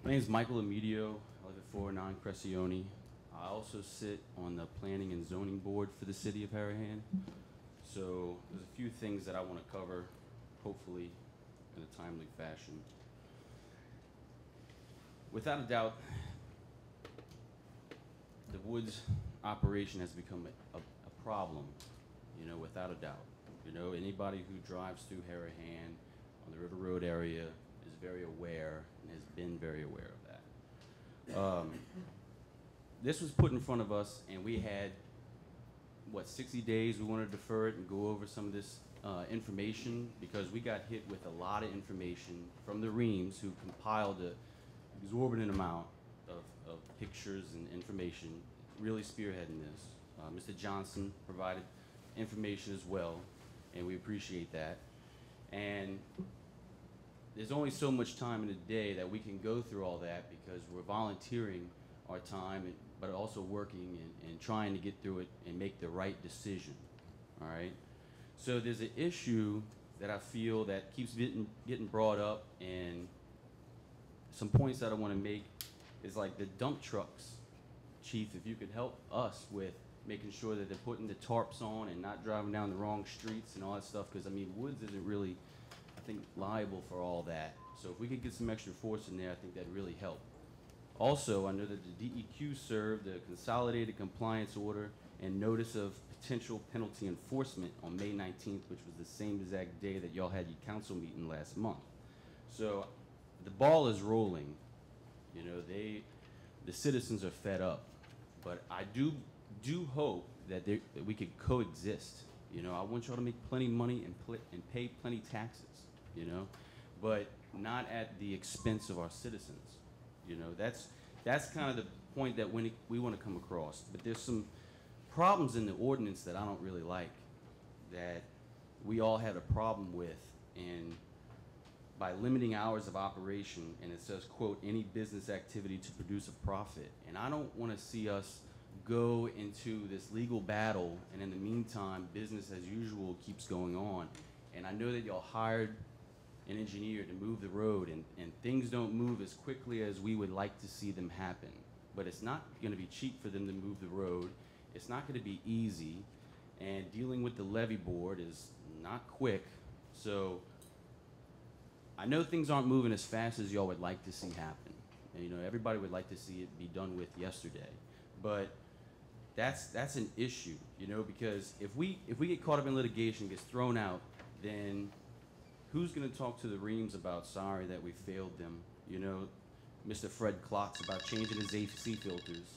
My name is Michael Amidio. I live at 409 Crescione. I also sit on the Planning and Zoning Board for the City of Harahan. So there's a few things that I want to cover, hopefully in a timely fashion. Without a doubt, the woods operation has become a problem, you know, without a doubt. You know, anybody who drives through Harahan on the River Road area is very aware and has been very aware of that. This was put in front of us, and we had, what, 60 days we wanted to defer it and go over some of this information because we got hit with a lot of information from the Reams who compiled an exorbitant amount of pictures and information, really spearheading this. Mr. Johnson provided information as well, and we appreciate that. And there's only so much time in a day that we can go through all that because we're volunteering our time, but also working and trying to get through it and make the right decision, all right? So there's an issue that I feel that keeps getting brought up, and some points that I want to make is like the dump trucks. Chief, if you could help us with making sure that they're putting the tarps on and not driving down the wrong streets and all that stuff, because I mean, Woods isn't really, I think, liable for all that. So if we could get some extra force in there, I think that'd really help. Also, under the DEQ served a consolidated compliance order and notice of potential penalty enforcement on May 19th, which was the same exact day that y'all had your council meeting last month. So the ball is rolling. You know, the citizens are fed up. But I do hope that we could coexist. You know, I want y'all to make plenty of money and pay plenty taxes, you know, but not at the expense of our citizens. You know, that's kind of the point that we want to come across. But there's some problems in the ordinance that I don't really like, that we all had a problem with. And by limiting hours of operation, and it says, quote, any business activity to produce a profit. And I don't want to see us go into this legal battle, and in the meantime, business as usual keeps going on. And I know that y'all hired an engineer to move the road, and things don't move as quickly as we would like to see them happen. But it's not going to be cheap for them to move the road. It's not going to be easy, and dealing with the levee board is not quick. So I know things aren't moving as fast as y'all would like to see happen. And, you know, everybody would like to see it be done with yesterday. But that's an issue, you know, because if we get caught up in litigation, gets thrown out, then who's going to talk to the Reams about sorry that we failed them? You know, Mr. Fred Klotz about changing his AC filters.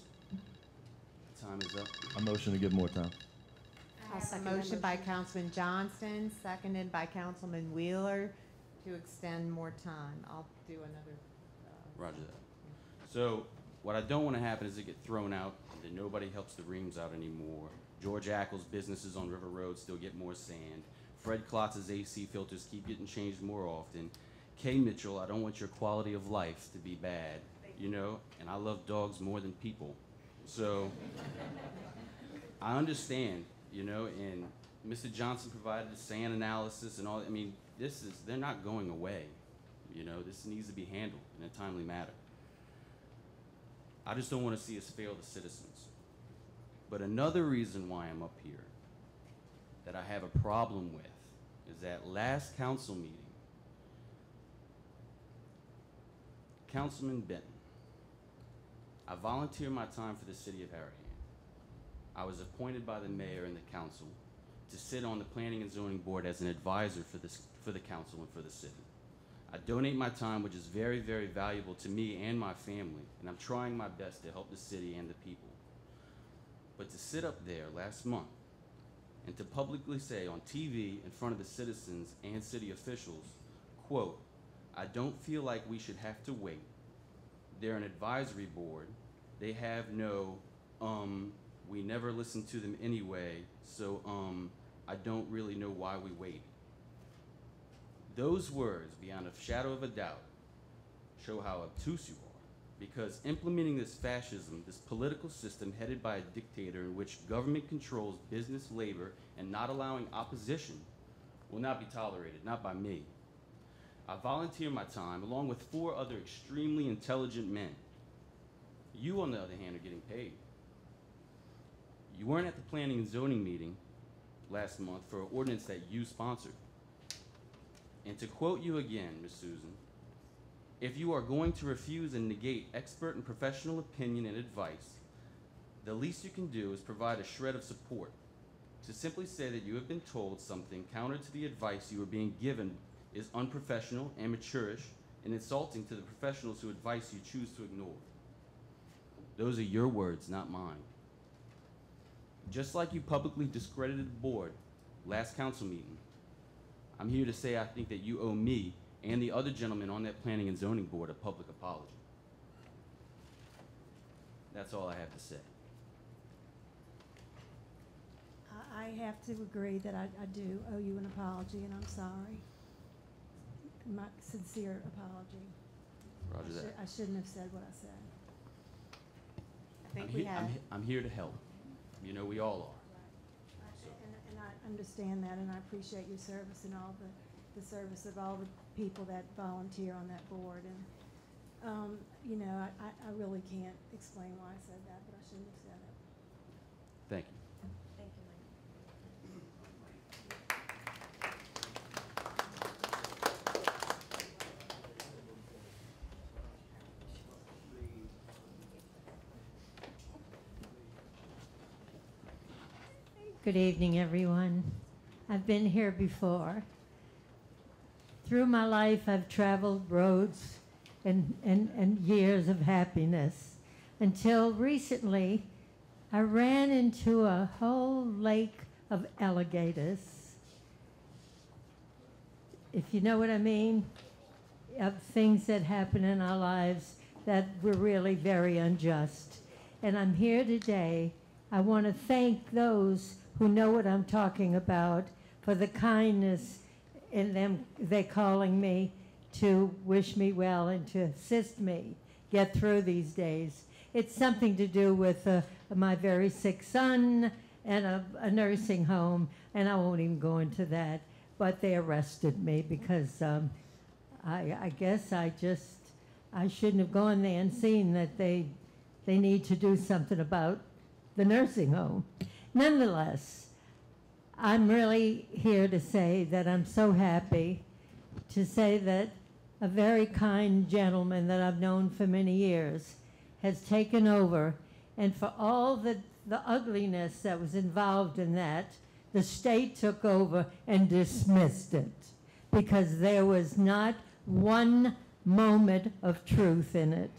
Time is up. A motion to give more time. I have a motion by Councilman Johnston, seconded by Councilman Wheeler, to extend more time. I'll do another. Roger that. So what I don't want to happen is it get thrown out and then nobody helps the Reams out anymore. George Ackles' businesses on River Road still get more sand. Fred Klotz's AC filters keep getting changed more often. Kay Mitchell, I don't want your quality of life to be bad, you know, and I love dogs more than people. So I understand, you know, and Mr. Johnson provided the sand analysis and all. I mean, they're not going away. You know, this needs to be handled in a timely manner. I just don't want to see us fail the citizens. But another reason why I'm up here that I have a problem with is that last council meeting, Councilman Benton, I volunteered my time for the city of Harahan. I was appointed by the mayor and the council to sit on the planning and zoning board as an advisor for the council and for the city. I donate my time, which is very, very valuable to me and my family, and I'm trying my best to help the city and the people. But to sit up there last month and to publicly say on TV in front of the citizens and city officials, quote, I don't feel like we should have to wait. They're an advisory board. They have no, we never listen to them anyway, so I don't really know why we wait. Those words, beyond a shadow of a doubt, show how obtuse you are, because implementing this fascism, this political system headed by a dictator in which government controls business, labor, and not allowing opposition will not be tolerated, not by me. I volunteer my time along with 4 other extremely intelligent men. You, on the other hand, are getting paid. You weren't at the planning and zoning meeting last month for an ordinance that you sponsored. And to quote you again, Ms. Susan, if you are going to refuse and negate expert and professional opinion and advice, the least you can do is provide a shred of support. To simply say that you have been told something counter to the advice you are being given is unprofessional, amateurish, and insulting to the professionals whose advice you choose to ignore. Those are your words, not mine. Just like you publicly discredited the board last council meeting, I'm here to say I think that you owe me and the other gentlemen on that planning and zoning board a public apology. That's all I have to say. I have to agree that I do owe you an apology, and I'm sorry. My sincere apology. Roger that. I shouldn't have said what I said. I think we have. I'm here to help. You know, we all are. And I understand that, and I appreciate your service and all the service of all the people that volunteer on that board. And, you know, I really can't explain why I said that, but I shouldn't have said it. Thank you. Thank you, Good evening, everyone. I've been here before. Through my life, I've traveled roads and years of happiness until recently I ran into a whole lake of alligators. If you know what I mean, of things that happen in our lives that were really very unjust. And I'm here today. I want to thank those who know what I'm talking about for the kindness in them, they calling me to wish me well and to assist me get through these days. It's something to do with my very sick son and a nursing home, and I won't even go into that. But they arrested me because I guess I shouldn't have gone there and seen that they need to do something about the nursing home. Nonetheless, I'm really here to say that I'm so happy to say that a very kind gentleman that I've known for many years has taken over, and for all the ugliness that was involved in that, the state took over and dismissed it because there was not one moment of truth in it.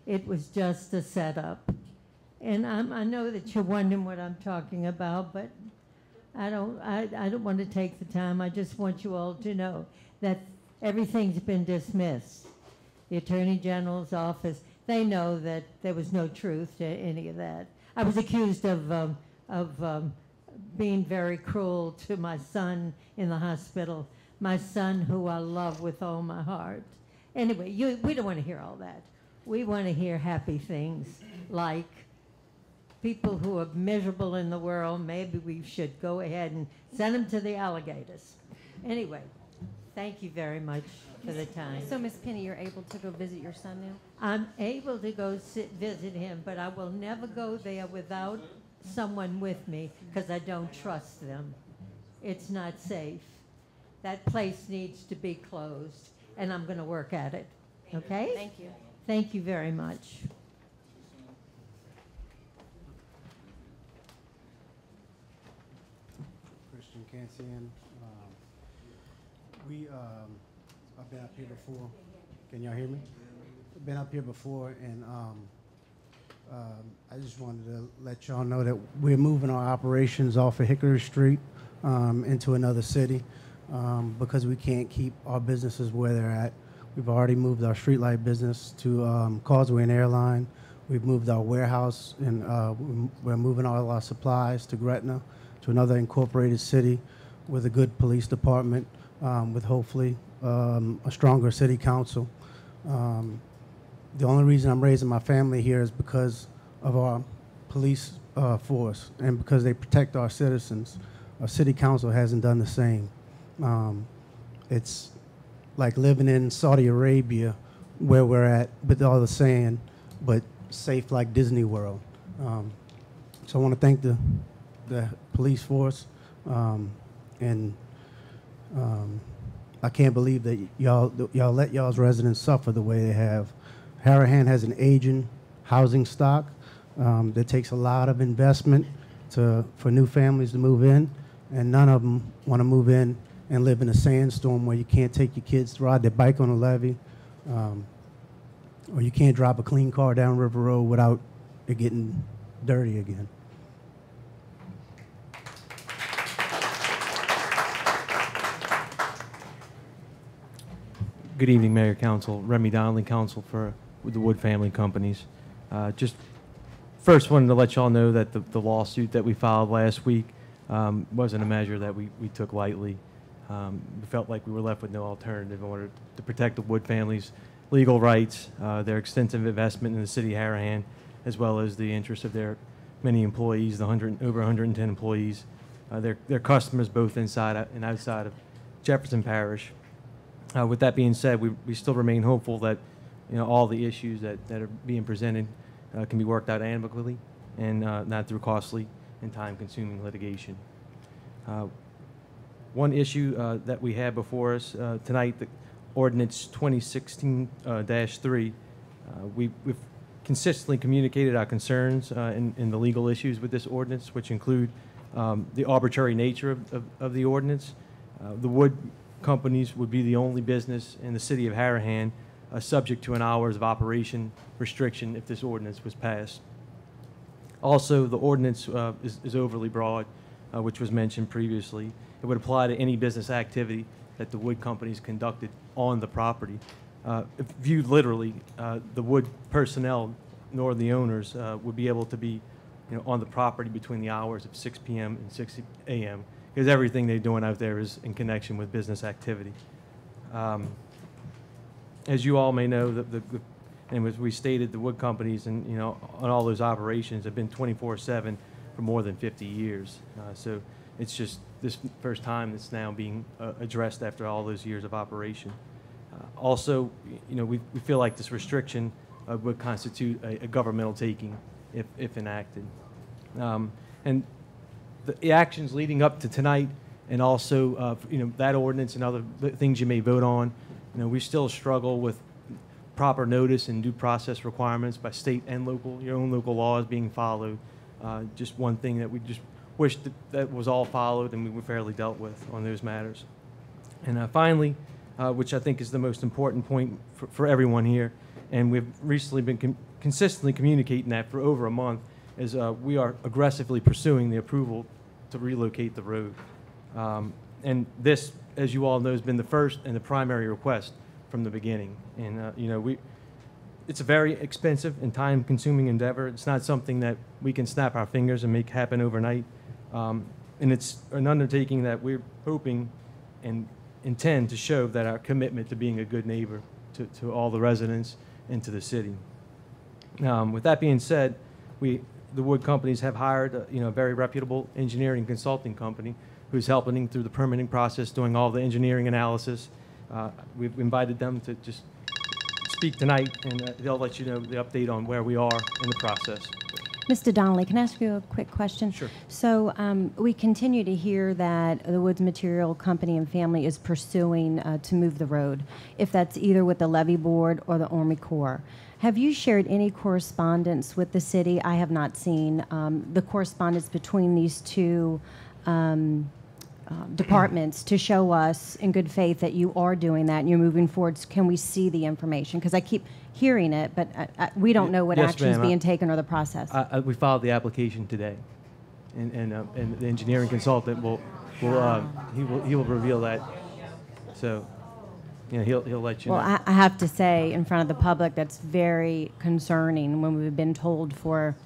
It was just a setup. And I know that you're wondering what I'm talking about, but I don't want to take the time. I just want you all to know that everything's been dismissed. The Attorney General's office, they know that there was no truth to any of that. I was accused of being very cruel to my son in the hospital, my son who I love with all my heart. Anyway, we don't want to hear all that. We want to hear happy things like people who are miserable in the world, maybe we should go ahead and send them to the alligators. Anyway, thank you very much for the time. So, Miss Penny, you're able to go visit your son now? I'm able to go visit him, but I will never go there without someone with me because I don't trust them. It's not safe. That place needs to be closed, and I'm going to work at it. Okay? Thank you. Thank you very much. Christian Cancian. I've been up here before. Can y'all hear me? I've been up here before, and I just wanted to let y'all know that we're moving our operations off of Hickory Street into another city because we can't keep our businesses where they're at. We've already moved our streetlight business to Causeway and Airline. We've moved our warehouse, and we're moving all our supplies to Gretna, to another incorporated city with a good police department, with hopefully a stronger city council. The only reason I'm raising my family here is because of our police force and because they protect our citizens. Our city council hasn't done the same. It's like living in Saudi Arabia where we're at with all the sand, but safe like Disney World. So I want to thank the police force, and I can't believe that y'all let y'all's residents suffer the way they have. Harahan has an aging housing stock that takes a lot of investment for new families to move in, and none of them want to move in and live in a sandstorm where you can't take your kids to ride their bike on a levee, or you can't drive a clean car down River Road without it getting dirty again. Good evening, Mayor, Council. Remy Donnelly, Council for the Wood Family Companies. Just first wanted to let y'all know that the lawsuit that we filed last week wasn't a measure that we took lightly. We felt like we were left with no alternative in order to protect the Wood family's legal rights, their extensive investment in the city of Harahan, as well as the interests of their many employees, over 110 employees, their customers both inside and outside of Jefferson Parish. With that being said, we still remain hopeful that all the issues that are being presented can be worked out amicably and not through costly and time-consuming litigation. One issue that we have before us tonight, the Ordinance 2016-3, we've consistently communicated our concerns in the legal issues with this ordinance, which include the arbitrary nature of the ordinance. The wood companies would be the only business in the city of Harahan subject to an hours of operation restriction if this ordinance was passed. Also, the ordinance is overly broad, which was mentioned previously. It would apply to any business activity that the wood companies conducted on the property. If viewed literally, the wood personnel nor the owners would be able to be on the property between the hours of 6 p.m. and 6 a.m. because everything they're doing out there is in connection with business activity. As you all may know, and as we stated, the wood companies and, on all those operations have been 24/7 for more than 50 years. So it's just this first time that's now being addressed after all those years of operation. Also, we feel like this restriction would constitute a governmental taking if enacted. And the actions leading up to tonight, and also, that ordinance and other things you may vote on, we still struggle with proper notice and due process requirements by state and local, your own local laws being followed. Just one thing that we just wish that was all followed and we were fairly dealt with on those matters. And finally, which I think is the most important point for everyone here, and we've recently been consistently communicating that for over a month, is we are aggressively pursuing the approval to relocate the road. And this, as you all know, has been the first and the primary request from the beginning. And, it's a very expensive and time-consuming endeavor. It's not something that we can snap our fingers and make happen overnight. And it's an undertaking that we're hoping and intend to show that our commitment to being a good neighbor to all the residents and to the city. With that being said, the wood companies have hired a very reputable engineering consulting company who's helping through the permitting process, doing all the engineering analysis. We've invited them to just speak tonight, and they'll let you know the update on where we are in the process. Mr. Donnelly, can I ask you a quick question? Sure. So we continue to hear that the Woods Material Company and family is pursuing to move the road, if that's either with the levee board or the Army Corps. Have you shared any correspondence with the city? I have not seen the correspondence between these two departments to show us in good faith that you are doing that and you're moving forward. Can we see the information? Because I keep hearing it, but we don't know what Yes, action is ma'am. being taken or the process. We filed the application today, and the engineering consultant will reveal that. So, he'll let you know. Well, I have to say, in front of the public, that's very concerning when we've been told for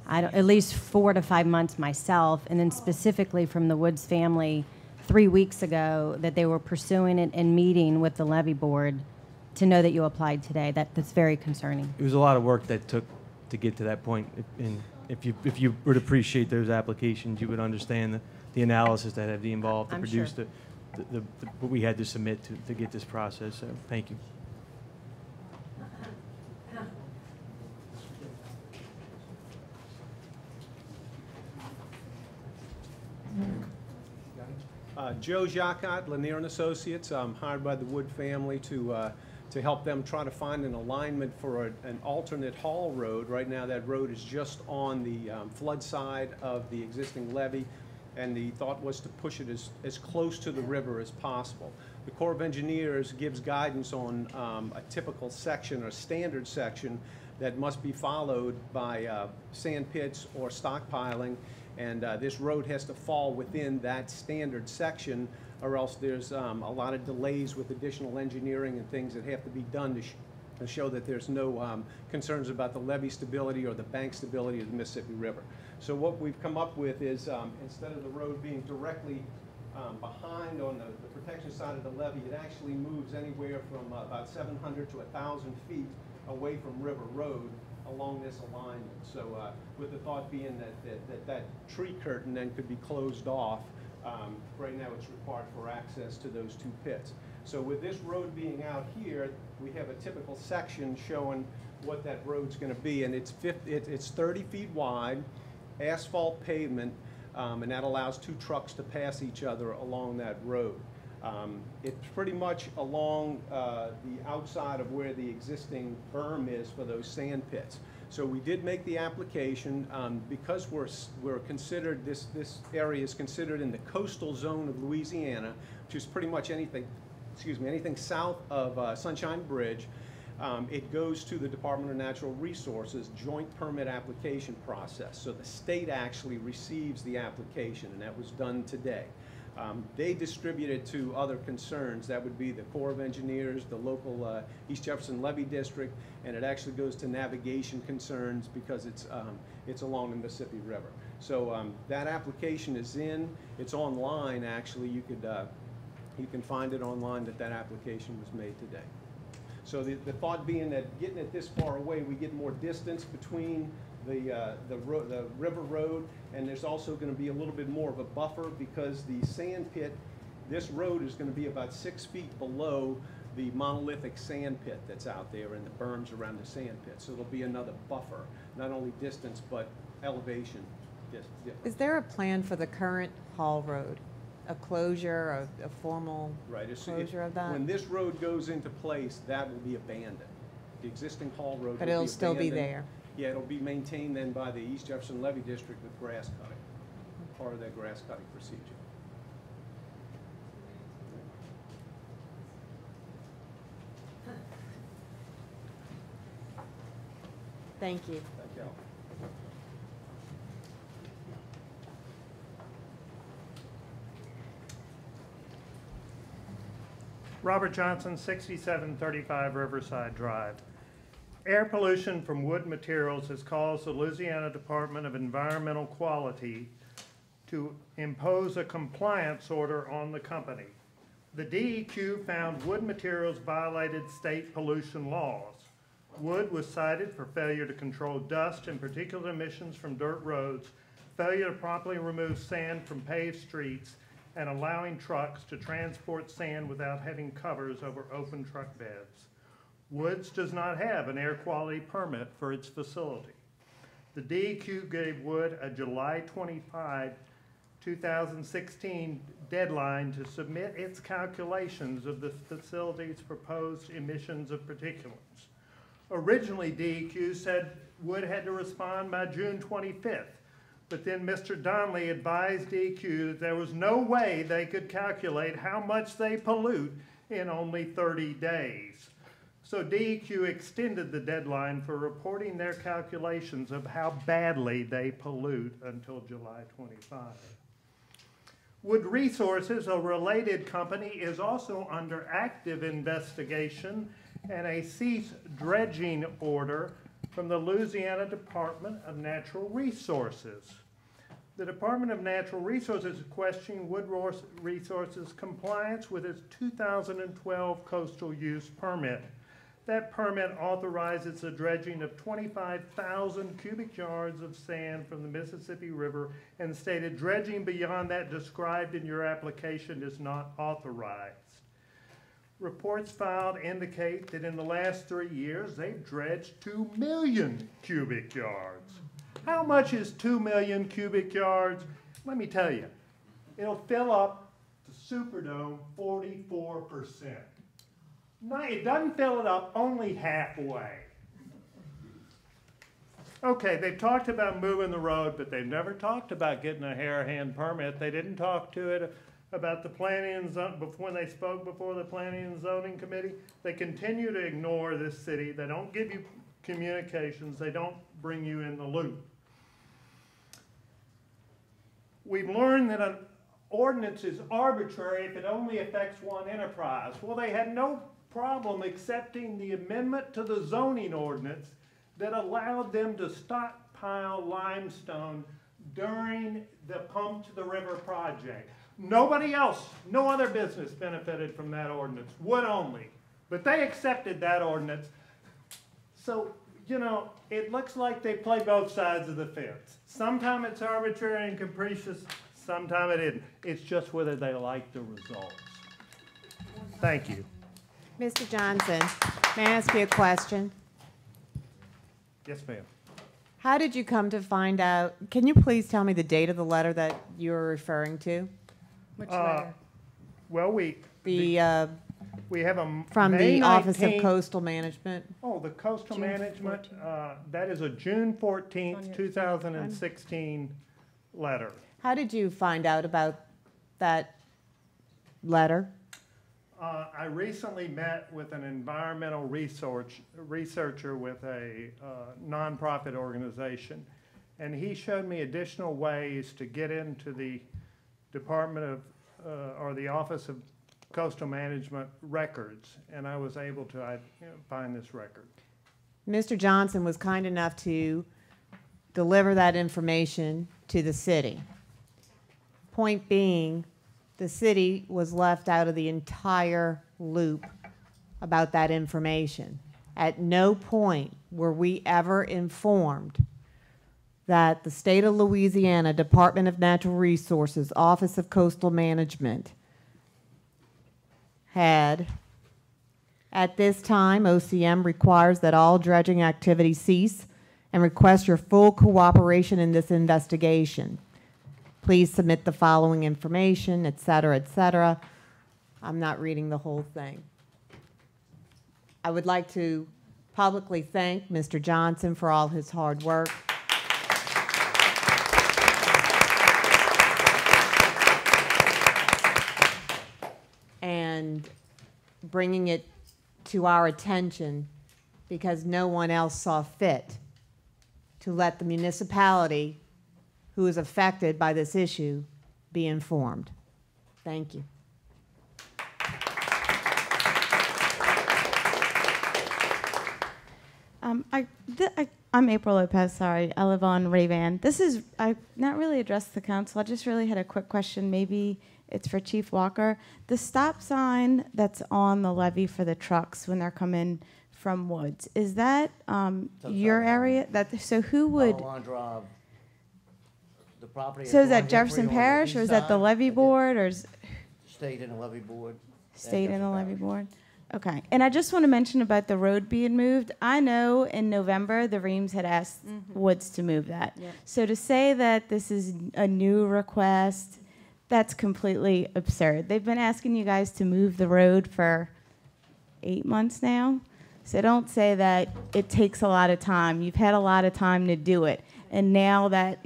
at least 4 to 5 months myself, and then specifically from the Woods family 3 weeks ago that they were pursuing it and meeting with the levee board. To know that you applied today, that's very concerning. It was a lot of work that took to get to that point. And if you would appreciate those applications, you would understand the analysis that had to be involved to I'm produce sure. what we had to submit to get this process. So thank you. Joe Jacquot, Lanier & Associates. I'm hired by the Wood family to help them try to find an alignment for an alternate haul road. Right now that road is just on the flood side of the existing levee, and the thought was to push it as close to the river as possible. The Corps of Engineers gives guidance on a typical section or standard section that must be followed by sand pits or stockpiling, and this road has to fall within that standard section, or else there's a lot of delays with additional engineering and things that have to be done to show that there's no concerns about the levee stability or the bank stability of the Mississippi River. So what we've come up with is instead of the road being directly behind on the protection side of the levee, it actually moves anywhere from about 700 to 1,000 feet away from River Road along this alignment. So with the thought being that tree curtain then could be closed off. Right now it's required for access to those two pits. So with this road being out here, we have a typical section showing what that road's going to be, and it's 30 feet wide, asphalt pavement, and that allows 2 trucks to pass each other along that road. It's pretty much along the outside of where the existing berm is for those sand pits. So we did make the application because we're considered, this area is considered in the coastal zone of Louisiana, which is pretty much anything south of Sunshine Bridge. It goes to the Department of Natural Resources joint permit application process. So the state actually receives the application, and that was done today. They distribute it to other concerns. That would be the Corps of Engineers, the local East Jefferson Levee District, and it actually goes to navigation concerns because it's along the Mississippi River. So that application is in. It's online, actually. You can find it online that application was made today. So the thought being that getting it this far away, we get more distance between the river road, and there's also going to be a little bit more of a buffer because the sand pit, this road is going to be about 6 feet below the monolithic sand pit that's out there and the berms around the sand pit. So there'll be another buffer, not only distance but elevation difference. Is there a plan for the current Hall Road? A closure, a formal closure of that? When this road goes into place, that will be abandoned. The existing Hall Road But will it'll be still be abandoned. there? Yeah, it'll be maintained then by the East Jefferson Levee District with grass cutting, part of their grass cutting procedure. Thank you. Thank you. Robert Johnson, 6735 Riverside Drive. Air pollution from wood materials has caused the Louisiana Department of Environmental Quality to impose a compliance order on the company. The DEQ found wood materials violated state pollution laws. Wood was cited for failure to control dust and particulate emissions from dirt roads, failure to properly remove sand from paved streets, and allowing trucks to transport sand without having covers over open truck beds. Woods does not have an air quality permit for its facility. The DEQ gave Wood a July 25, 2016 deadline to submit its calculations of the facility's proposed emissions of particulates. Originally, DEQ said Wood had to respond by June 25th. But then Mr. Donnelly advised DEQ that there was no way they could calculate how much they pollute in only 30 days. So DEQ extended the deadline for reporting their calculations of how badly they pollute until July 25. Wood Resources, a related company, is also under active investigation and a cease dredging order from the Louisiana Department of Natural Resources. The Department of Natural Resources is questioning Wood Resources' compliance with its 2012 coastal use permit. That permit authorizes the dredging of 25,000 cubic yards of sand from the Mississippi River and stated dredging beyond that described in your application is not authorized. Reports filed indicate that in the last 3 years, they've dredged 2 million cubic yards. How much is 2 million cubic yards? Let me tell you, it'll fill up the Superdome 44%. No, it doesn't fill it up only halfway. Okay, they've talked about moving the road, but they've never talked about getting a Harahan permit. They didn't talk to it about the planning and zoning, when they spoke before the planning and zoning committee. They continue to ignore this city. They don't give you communications. They don't bring you in the loop. We've learned that an ordinance is arbitrary if it only affects one enterprise. Well, they had no problem accepting the amendment to the zoning ordinance that allowed them to stockpile limestone during the Pump to the River project. Nobody else, no other business benefited from that ordinance, Wood only. But they accepted that ordinance. So, you know, it looks like they play both sides of the fence. Sometimes it's arbitrary and capricious, sometimes it isn't. It's just whether they like the results. Thank you. Mr. Johnson, may I ask you a question? Yes, ma'am. How did you come to find out? Can you please tell me the date of the letter that you're referring to? Which letter? Well, we have a from May the Office of 19th Coastal Management. Oh, the Coastal June Management, that is a June 14th, 2016 letter. How did you find out about that letter? I recently met with an environmental researcher with a nonprofit organization, and he showed me additional ways to get into the Department of, or the Office of Coastal Management records, and I was able to find this record. Mr. Johnson was kind enough to deliver that information to the city. Point being, the city was left out of the entire loop about that information. At no point were we ever informed that the state of Louisiana Department of Natural Resources, Office of Coastal Management, had, at this time, OCM requires that all dredging activities cease and requests your full cooperation in this investigation. Please submit the following information, et cetera, et cetera. I'm not reading the whole thing. I would like to publicly thank Mr. Johnson for all his hard work. And bringing it to our attention because no one else saw fit to let the municipality who is affected by this issue be informed. Thank you. I'm April Lopez, sorry. I live on Rayvan. I not really addressed the council. I just really had a quick question. Maybe it's for Chief Walker. The stop sign that's on the levee for the trucks when they're coming from Woods, is that your area? So who would? The property. So is that Jefferson Parish, or is that the levee board, or is State and the levee board. state and the levee board? Okay. And I just want to mention about the road being moved. I know in November the Reams had asked Woods to move that. Yep. So to say that this is a new request, that's completely absurd. They've been asking you guys to move the road for 8 months now. So don't say that it takes a lot of time. You've had a lot of time to do it. And now that,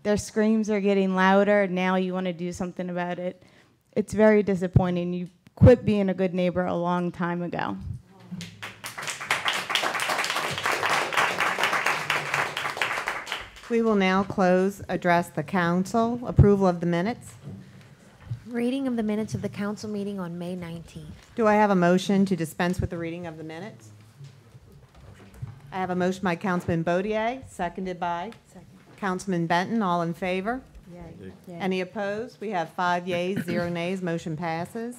their screams are getting louder, now you want to do something about it. It's very disappointing. You quit being a good neighbor a long time ago. We will now address the council. Approval of the minutes. Reading of the minutes of the council meeting on May 19th. Do I have a motion to dispense with the reading of the minutes? I have a motion by Councilman Baudier, seconded by Councilman Benton. All in favor? Yay. Any opposed? We have 5 yeas, 0 nays. Motion passes.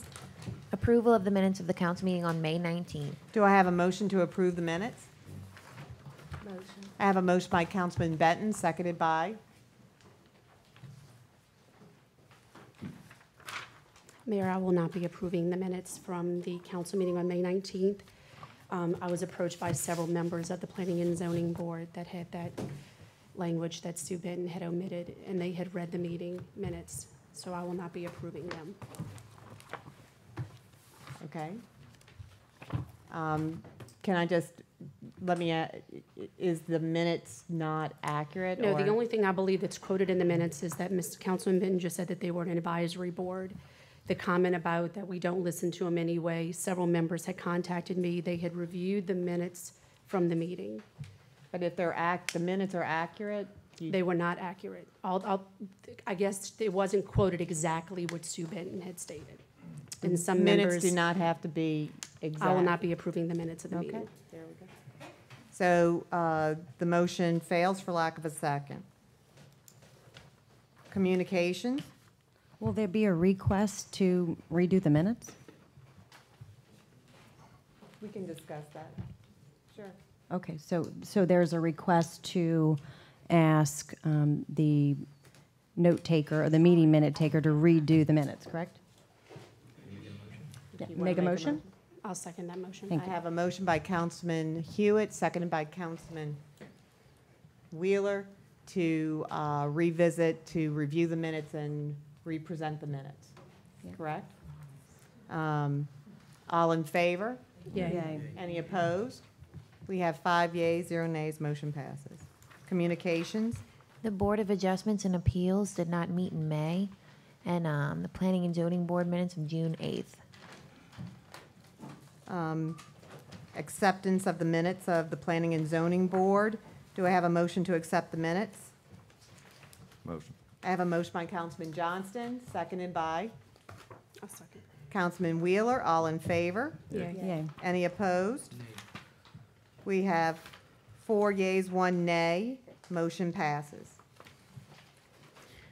Approval of the minutes of the council meeting on May 19th. Do I have a motion to approve the minutes? Motion. I have a motion by Councilman Benton, seconded by Mayor, I will not be approving the minutes from the council meeting on May 19th. I was approached by several members of the Planning and Zoning Board that had that language that Sue Benton had omitted, and they had read the meeting minutes, so I will not be approving them. Okay. Can I just, is the minutes not accurate? No, or? the only thing I believe that's quoted in the minutes is that Mr. Councilman Benton just said that they were an advisory board. The comment about that we don't listen to them anyway, several members had contacted me. They had reviewed the minutes from the meeting. But if the minutes are accurate? They were not accurate. I guess it wasn't quoted exactly what Sue Benton had stated. And some minutes members do not have to be exact. I will not be approving the minutes of the meeting. Okay, there we go. So the motion fails for lack of a second. Communications? Will there be a request to redo the minutes? We can discuss that. Sure. Okay, so there's a request to ask the note taker or the meeting minute taker to redo the minutes, correct? Yeah, make a motion? I'll second that motion. Thank I have a motion by Councilman Hewitt, seconded by Councilman Wheeler to review the minutes and represent the minutes. Yeah. Correct? All in favor? Yay. Yay. Any opposed? We have 5 yeas, 0 nays. Motion passes. Communications? The Board of Adjustments and Appeals did not meet in May, and the Planning and Zoning Board minutes of June 8th. Acceptance of the minutes of the Planning and Zoning Board. Do I have a motion to accept the minutes? Motion. I have a motion by Councilman Johnston, seconded by I'll second. Councilman Wheeler. All in favor? Yay. Yay. Any opposed? We have 4 yeas, 1 nay. Motion passes.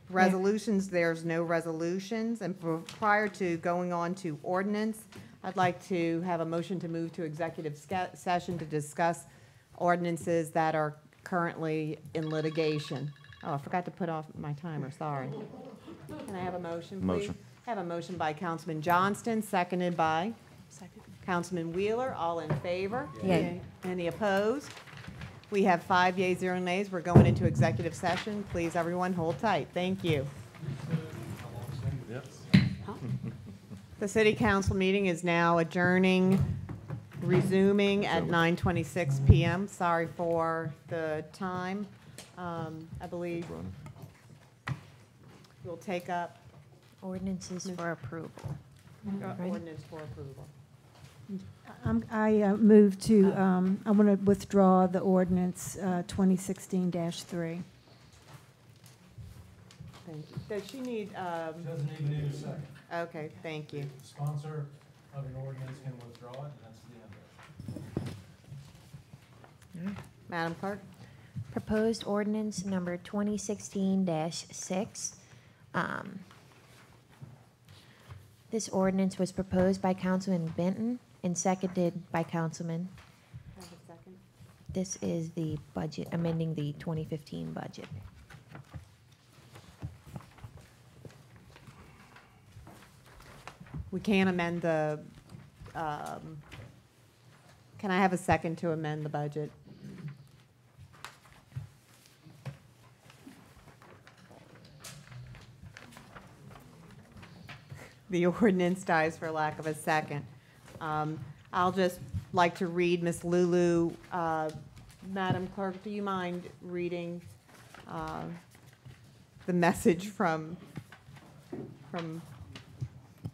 Resolutions, there's no resolutions. And prior to going on to ordinance, I'd like to have a motion to move to executive session to discuss ordinances that are currently in litigation. Oh, I forgot to put off my timer, sorry. Can I have a motion, please? Motion. Have a motion by Councilman Johnston, seconded by Second. Councilman Wheeler. All in favor? Yay. Any opposed? We have 5 yeas, 0 nays. We're going into executive session. Please, everyone, hold tight. Thank you. The city council meeting is now adjourning, resuming at 9:26 p.m. Sorry for the time. I believe we'll take up Ordinances for approval. Right. ordinance for approval. I move to, I want to withdraw the ordinance 2016-3. Thank you. Does she need, Doesn't even need a second. okay, thank you. The sponsor of an ordinance can withdraw it, and that's the end of it. Madam Clerk? Proposed ordinance number 2016-6. This ordinance was proposed by Councilman Benton and seconded by Councilman. Have a second. This is the budget, amending the 2015 budget. We can't amend the, can I have a second to amend the budget? The ordinance dies for lack of a second. I'll just like to read Ms. Lulu. Madam Clerk, do you mind reading the message from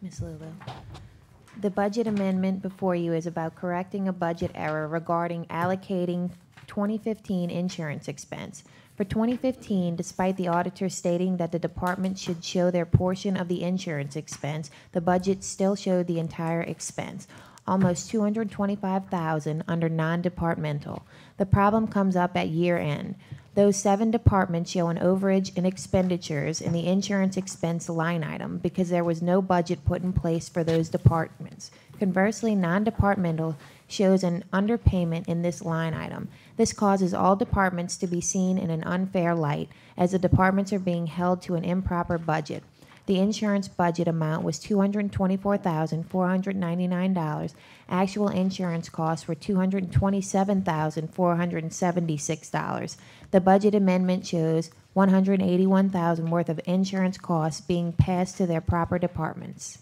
Ms. Lulu. The budget amendment before you is about correcting a budget error regarding allocating 2015 insurance expense. For 2015, despite the auditor stating that the department should show their portion of the insurance expense, the budget still showed the entire expense, almost $225,000 under non-departmental. The problem comes up at year end. Those 7 departments show an overage in expenditures in the insurance expense line item because there was no budget put in place for those departments. Conversely, non-departmental shows an underpayment in this line item. This causes all departments to be seen in an unfair light, as the departments are being held to an improper budget. The insurance budget amount was $224,499. Actual insurance costs were $227,476. The budget amendment shows $181,000 worth of insurance costs being passed to their proper departments.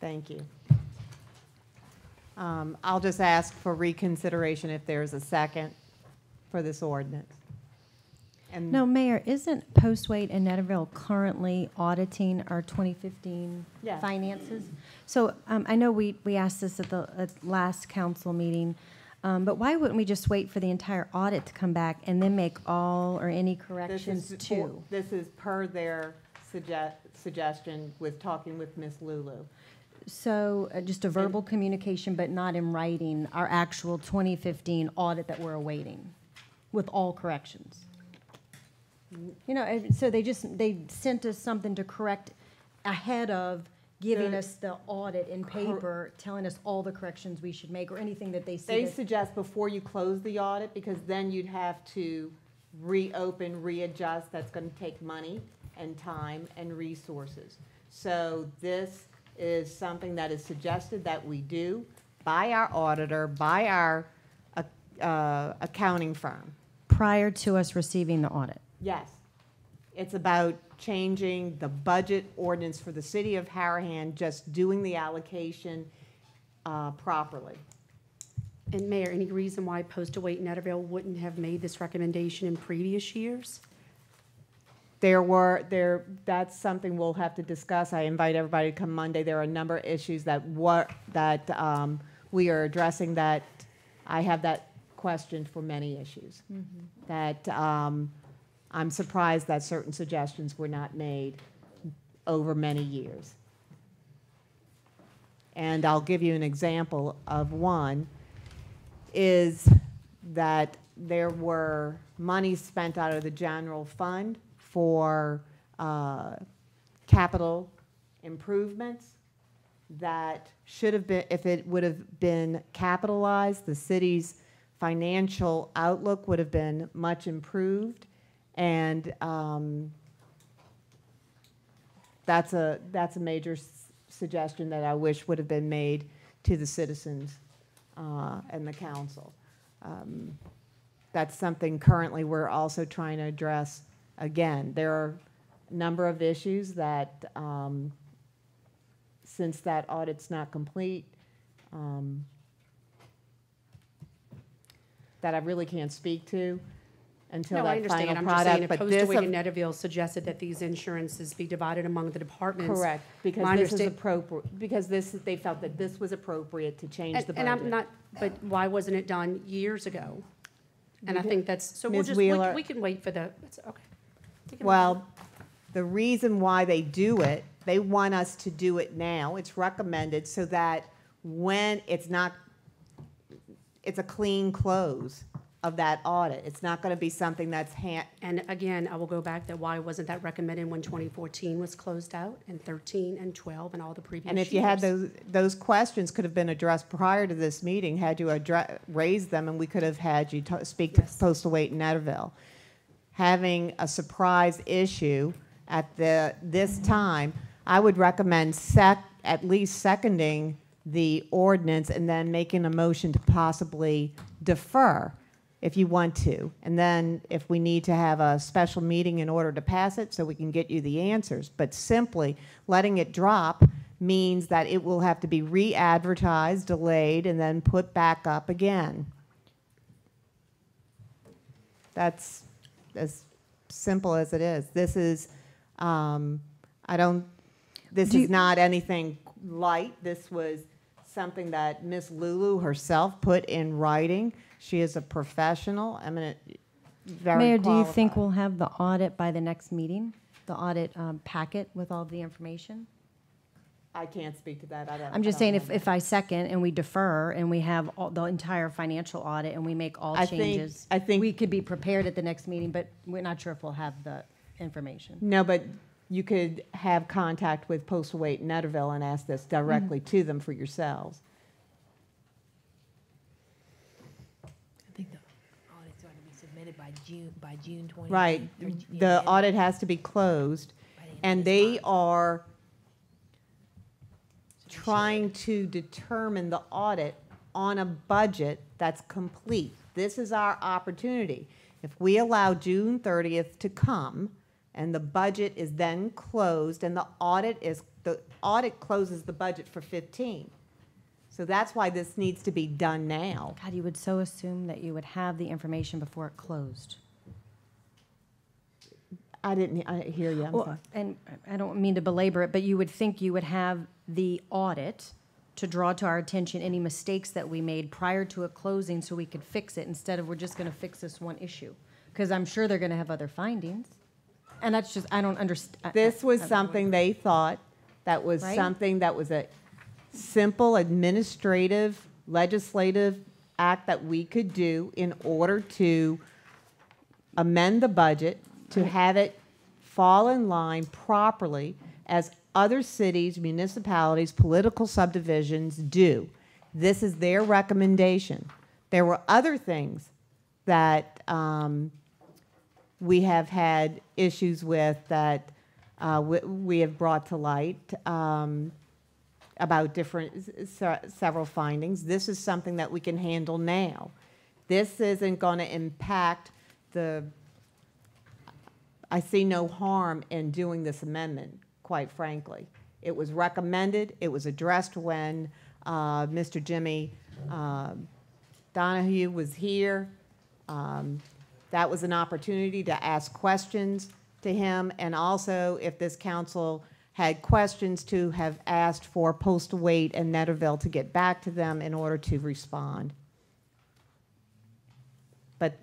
Thank you. I'll just ask for reconsideration if there's a second for this ordinance. And No, Mayor, isn't Postwait and Netterville currently auditing our 2015 Yes. finances? So I know we asked this at the last council meeting, but why wouldn't we just wait for the entire audit to come back and then make all or any corrections too? This is per their suggestion with talking with Ms. Lulu. So just a verbal communication, but not in writing, our actual 2015 audit that we're awaiting with all corrections. You know, and so they sent us something to correct ahead of giving us the audit in paper, telling us all the corrections we should make or anything that they see. They suggest before you close the audit, because then you'd have to reopen, readjust. That's going to take money and time and resources. So this is something that is suggested that we do by our auditor, by our accounting firm. Prior to us receiving the audit. Yes. It's about changing the budget ordinance for the city of Harahan, just doing the allocation properly. And Mayor, any reason why Postaway and Netterville wouldn't have made this recommendation in previous years? That's something we'll have to discuss. I invite everybody to come Monday. There are a number of issues that we are addressing that I have that question for many issues. That I'm surprised that certain suggestions were not made over many years. And I'll give you an example of one, is that there were monies spent out of the general fund for capital improvements that should have been, if it would have been capitalized, the city's financial outlook would have been much improved. And that's a major suggestion that I wish would have been made to the citizens and the council. That's something currently we're also trying to address. Again, there are a number of issues that, since that audit's not complete, that I really can't speak to until No, I that final understand. I'm just saying product. if But this, Postaway and Netterville suggested that these insurances be divided among the departments. correct, my because this is understa- appropriate, because this, they felt that this was appropriate to change the budget. And I'm not, but why wasn't it done years ago? And I think that's, so we'll Ms. just, Wheeler- we can wait for the, it's, okay. We can- Well, the reason why they do it, they want us to do it now. It's recommended so that when it's not, it's a clean close of that audit. It's not going to be something that's And again, I will go back that why wasn't that recommended when 2014 was closed out, and 13 and 12 and all the previous and if you had years? those questions could have been addressed prior to this meeting, had you raised them, and we could have had you speak to Postal Weight in Netterville. Having a surprise issue at this time, I would recommend at least seconding the ordinance and then making a motion to possibly defer if you want to. And then if we need to have a special meeting in order to pass it so we can get you the answers. But simply letting it drop means that it will have to be re-advertised, delayed, and then put back up again. That's as simple as it is. This is, this is not anything light. This was something that Miss Lulu herself put in writing. She is a professional, eminent, very Mayor, do you qualified. think we'll have the audit by the next meeting? The audit packet with all the information? I can't speak to that. I'm just saying, if I second and we defer and we have the entire financial audit and we make all I think- changes, I think- we could be prepared at the next meeting, but we're not sure if we'll have the information. No, but you could have contact with Postal Weight in Netterville and ask this directly to them for yourselves. I think the audit's going to be submitted by June 20. Right. The audit has to be closed, and they are trying to determine the audit on a budget that's complete. This is our opportunity. If we allow June 30th to come, and the budget is then closed, and the audit closes the budget for 15. So that's why this needs to be done now. God, you would so assume that you would have the information before it closed. I didn't hear you. I'm sorry. Well, and I don't mean to belabor it, but you would think you would have the audit to draw to our attention any mistakes that we made prior to it closing so we could fix it, instead of we're just going to fix this one issue. Because I'm sure they're going to have other findings. And that's just, I don't understand. This was something they thought that was Right? something that was a simple administrative, legislative act that we could do in order to amend the budget, to have it fall in line properly as other cities, municipalities, political subdivisions do. This is their recommendation. There were other things that we have had issues with that we have brought to light about several findings. This is something that we can handle now. This isn't going to impact I see no harm in doing this amendment, quite frankly. It was recommended, it was addressed when Mr. Jimmy Donahue was here. That was an opportunity to ask questions to him, and also if this council had questions, to have asked for Postal Weight and Netterville to get back to them in order to respond. But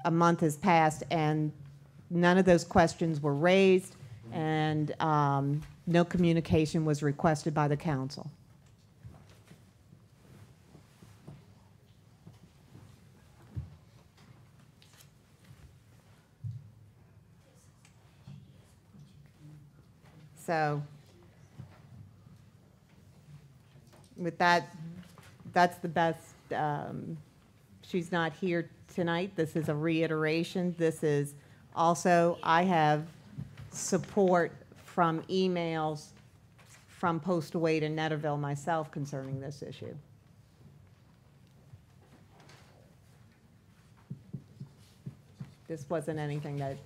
a month has passed and none of those questions were raised, and no communication was requested by the council. So with that, that's the best. She's not here tonight. This is a reiteration. This is also, I have support from emails from Postal Wade and Netterville myself concerning this issue. This wasn't anything that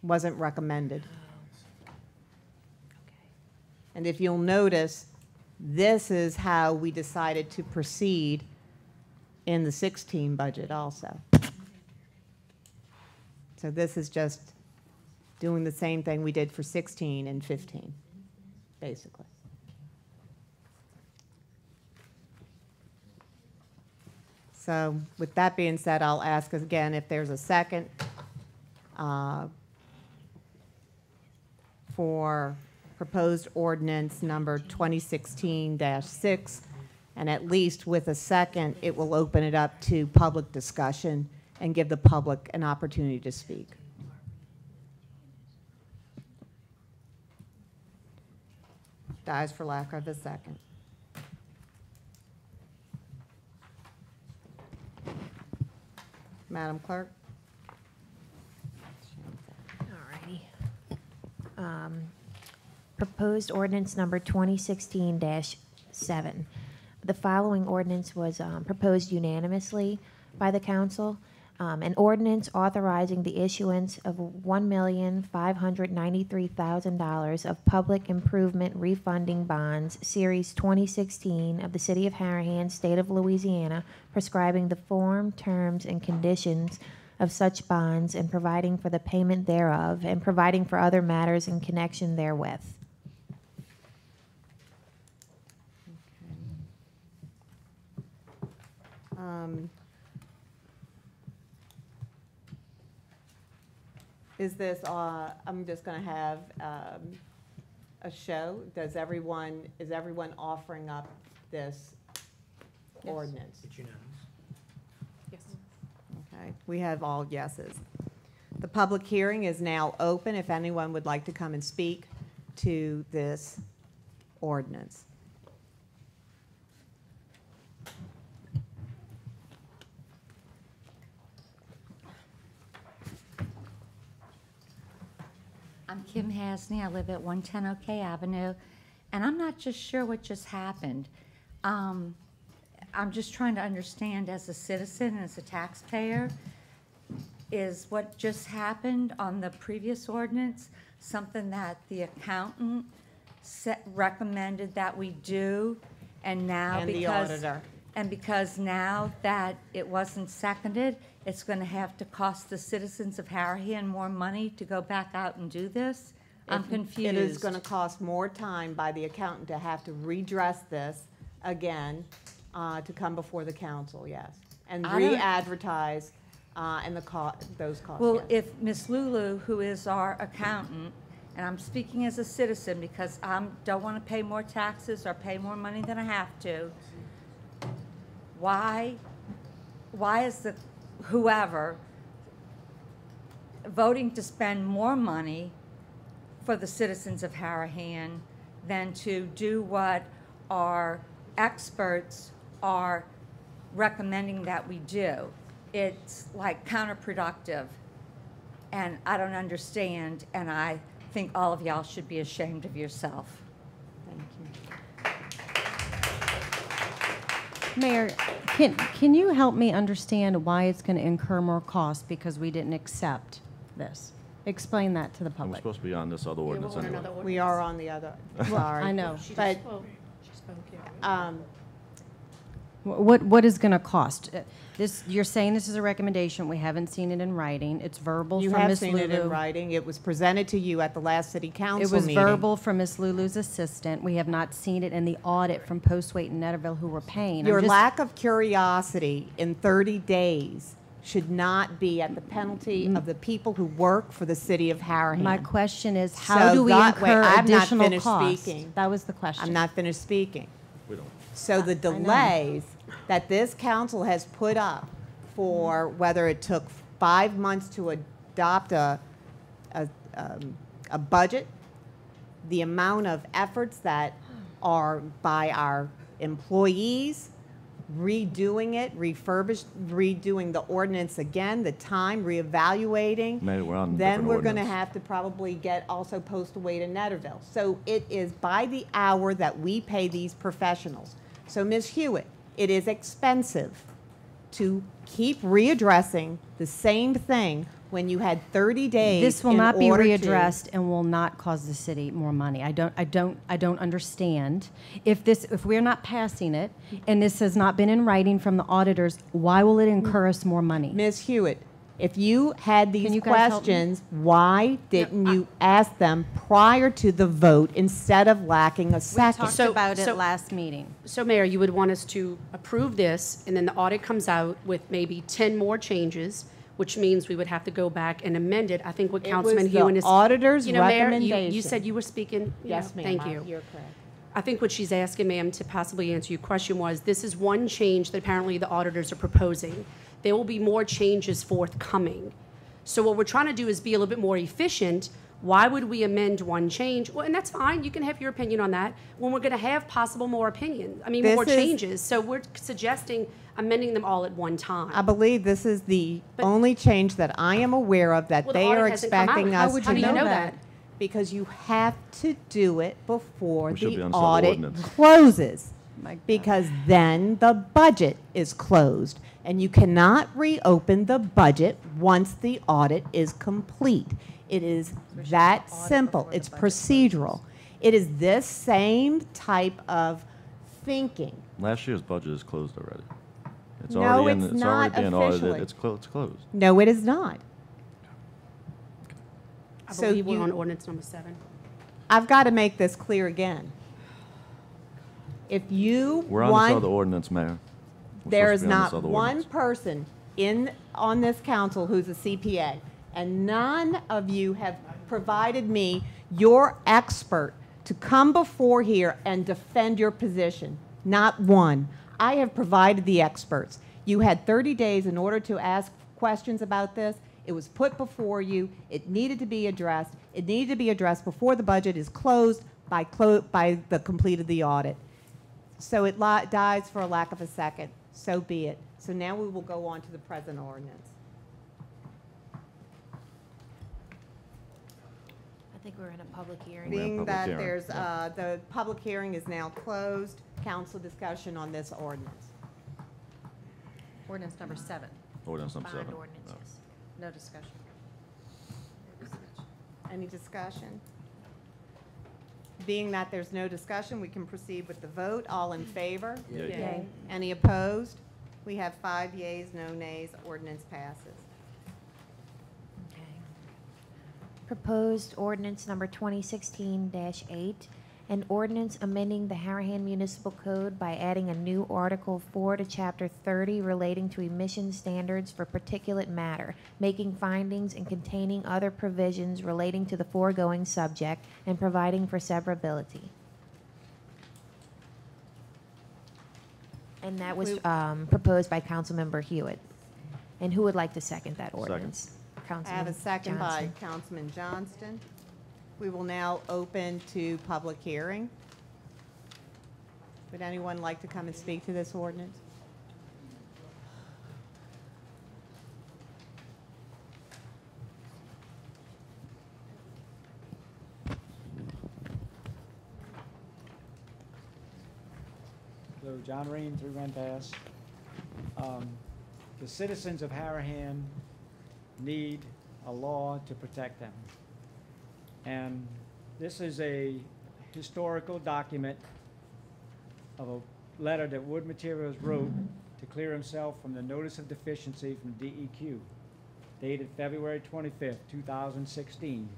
wasn't recommended. And if you'll notice, this is how we decided to proceed in the 16 budget also. So this is just doing the same thing we did for 16 and 15, basically. So with that being said, I'll ask again if there's a second for proposed ordinance number 2016-6, and at least with a second, it will open it up to public discussion and give the public an opportunity to speak. Dies for lack of a second. Madam Clerk? Alrighty. Proposed ordinance number 2016-7. The following ordinance was proposed unanimously by the council. An ordinance authorizing the issuance of $1,593,000 of public improvement refunding bonds, Series 2016 of the City of Harahan, State of Louisiana, prescribing the form, terms, and conditions of such bonds and providing for the payment thereof, and providing for other matters in connection therewith. Is this, I'm just going to have a show. Is everyone offering up this ordinance? It's unanimous. Yes. Okay, we have all yeses. The public hearing is now open if anyone would like to come and speak to this ordinance. I'm Kim Hasney. I live at 110 OK Avenue, and I'm not just sure what just happened. I'm just trying to understand as a citizen and as a taxpayer, is what just happened on the previous ordinance something that the accountant recommended that we do, and now And the auditor. And because now that it wasn't seconded, it's going to have to cost the citizens of Harahan more money to go back out and do this? I'm confused. It is going to cost more time by the accountant to have to redress this again, to come before the council, yes. And I don't- re-advertise, and those costs, Well, yes. if Ms. Lulu, who is our accountant, and I'm speaking as a citizen because I don't want to pay more taxes or pay more money than I have to, why is the whoever voting to spend more money for the citizens of Harahan than to do what our experts are recommending that we do? It's like counterproductive, and I don't understand, and I think all of y'all should be ashamed of yourself. Thank you. Mayor, can you help me understand why it's going to incur more cost because we didn't accept this? Explain that to the We're public. supposed to be on this other ordinance anyway. We are on the other, sorry. I know. But, What is going to cost? This, you're saying this is a recommendation. We haven't seen it in writing. It's verbal you from have Ms. seen it in Lulu. writing. It was presented to you at the last city council It was meeting. verbal from Ms. Lulu's assistant. We have not seen it in the audit from Postwait and Netterville who were paying. Your lack of curiosity in 30 days should not be at the penalty of the people who work for the city of Harahan. My question is, how do we wait, incur I'm not additional finished costs? speaking. That was the question. I'm not finished speaking. We don't. So the delays that this council has put up for whether it took 5 months to adopt a budget, the amount of efforts that are by our employees, redoing it, redoing the ordinance again, the time, reevaluating. Maybe we're on a Then different we're going to ordinance. have to probably get also postal way to Netterville. So it is by the hour that we pay these professionals. So Ms. Hewitt, it is expensive to keep readdressing the same thing when you had 30 days. This will in not be order to- readdressed and will not cause the city more money. I don't understand. If we're not passing it and this has not been in writing from the auditors, why will it incur us more money? Ms. Hewitt, if you had these you guys help me? questions, why didn't you ask them prior to the vote instead of lacking a second? Talked about it last meeting. So, Mayor, you would want us to approve this, and then the audit comes out with maybe 10 more changes, which means we would have to go back and amend it. I think what It Councilman was the Hewen is... auditor's You know, Mayor, recommendation. you said you were speaking. Yes, ma'am. Thank you. You're correct. I think what she's asking, ma'am, to possibly answer your question was, this is one change that apparently the auditors are proposing. There will be more changes forthcoming. So what we're trying to do is be a little bit more efficient. Why would we amend one change? Well, and that's fine. You can have your opinion on that. When we're going to have possible more opinions, This more is- changes. So we're suggesting amending them all at one time. I believe this is the only change that I am aware of that Well, the they audit are hasn't come out. expecting How us would to you know that? Because you have to do it before We should be the on some audit ordinance. closes. Because then the budget is closed. And you cannot reopen the budget once the audit is complete. It is that simple. It's procedural. It is this same type of thinking. Last year's budget is closed already. It's No, already in, it's it's not already being audited. officially. It's closed. No, it is not. I So believe we're you- on ordinance number 7. I've got to make this clear again. If you We're on want, this other ordinance, Mayor. We're there supposed is to be on this not other one ordinance. person on this council who's a CPA, and none of you have provided me your expert to come before here and defend your position. Not one. I have provided the experts. You had 30 days in order to ask questions about this. It was put before you. It needed to be addressed. It needed to be addressed before the budget is closed by the complete of the audit. So it dies for a lack of a second. So be it. So now we will go on to the present ordinance. I think we're in a public hearing. Being that there's, the public hearing is now closed, council discussion on this ordinance. Ordinance number 7. Ordinance number Bond 7. ordinance, No. yes. No discussion. Any discussion? Being that there's no discussion, we can proceed with the vote. All in favor? Yay. Yay. Any opposed? We have 5 yeas, no nays. Ordinance passes. Okay. Proposed ordinance number 2016-8, an ordinance amending the Harahan Municipal Code by adding a new Article 4 to Chapter 30 relating to emission standards for particulate matter, making findings and containing other provisions relating to the foregoing subject, and providing for severability. And that was proposed by Councilmember Hewitt. And who would like to second that ordinance? I have a Councilman second Johnson. by Councilman Johnston. We will now open to public hearing. Would anyone like to come and speak to this ordinance? So John Ream, 3 Run Pass. The citizens of Harahan need a law to protect them. And this is a historical document of a letter that Wood Materials wrote to clear himself from the notice of deficiency from DEQ, dated February 25th, 2016.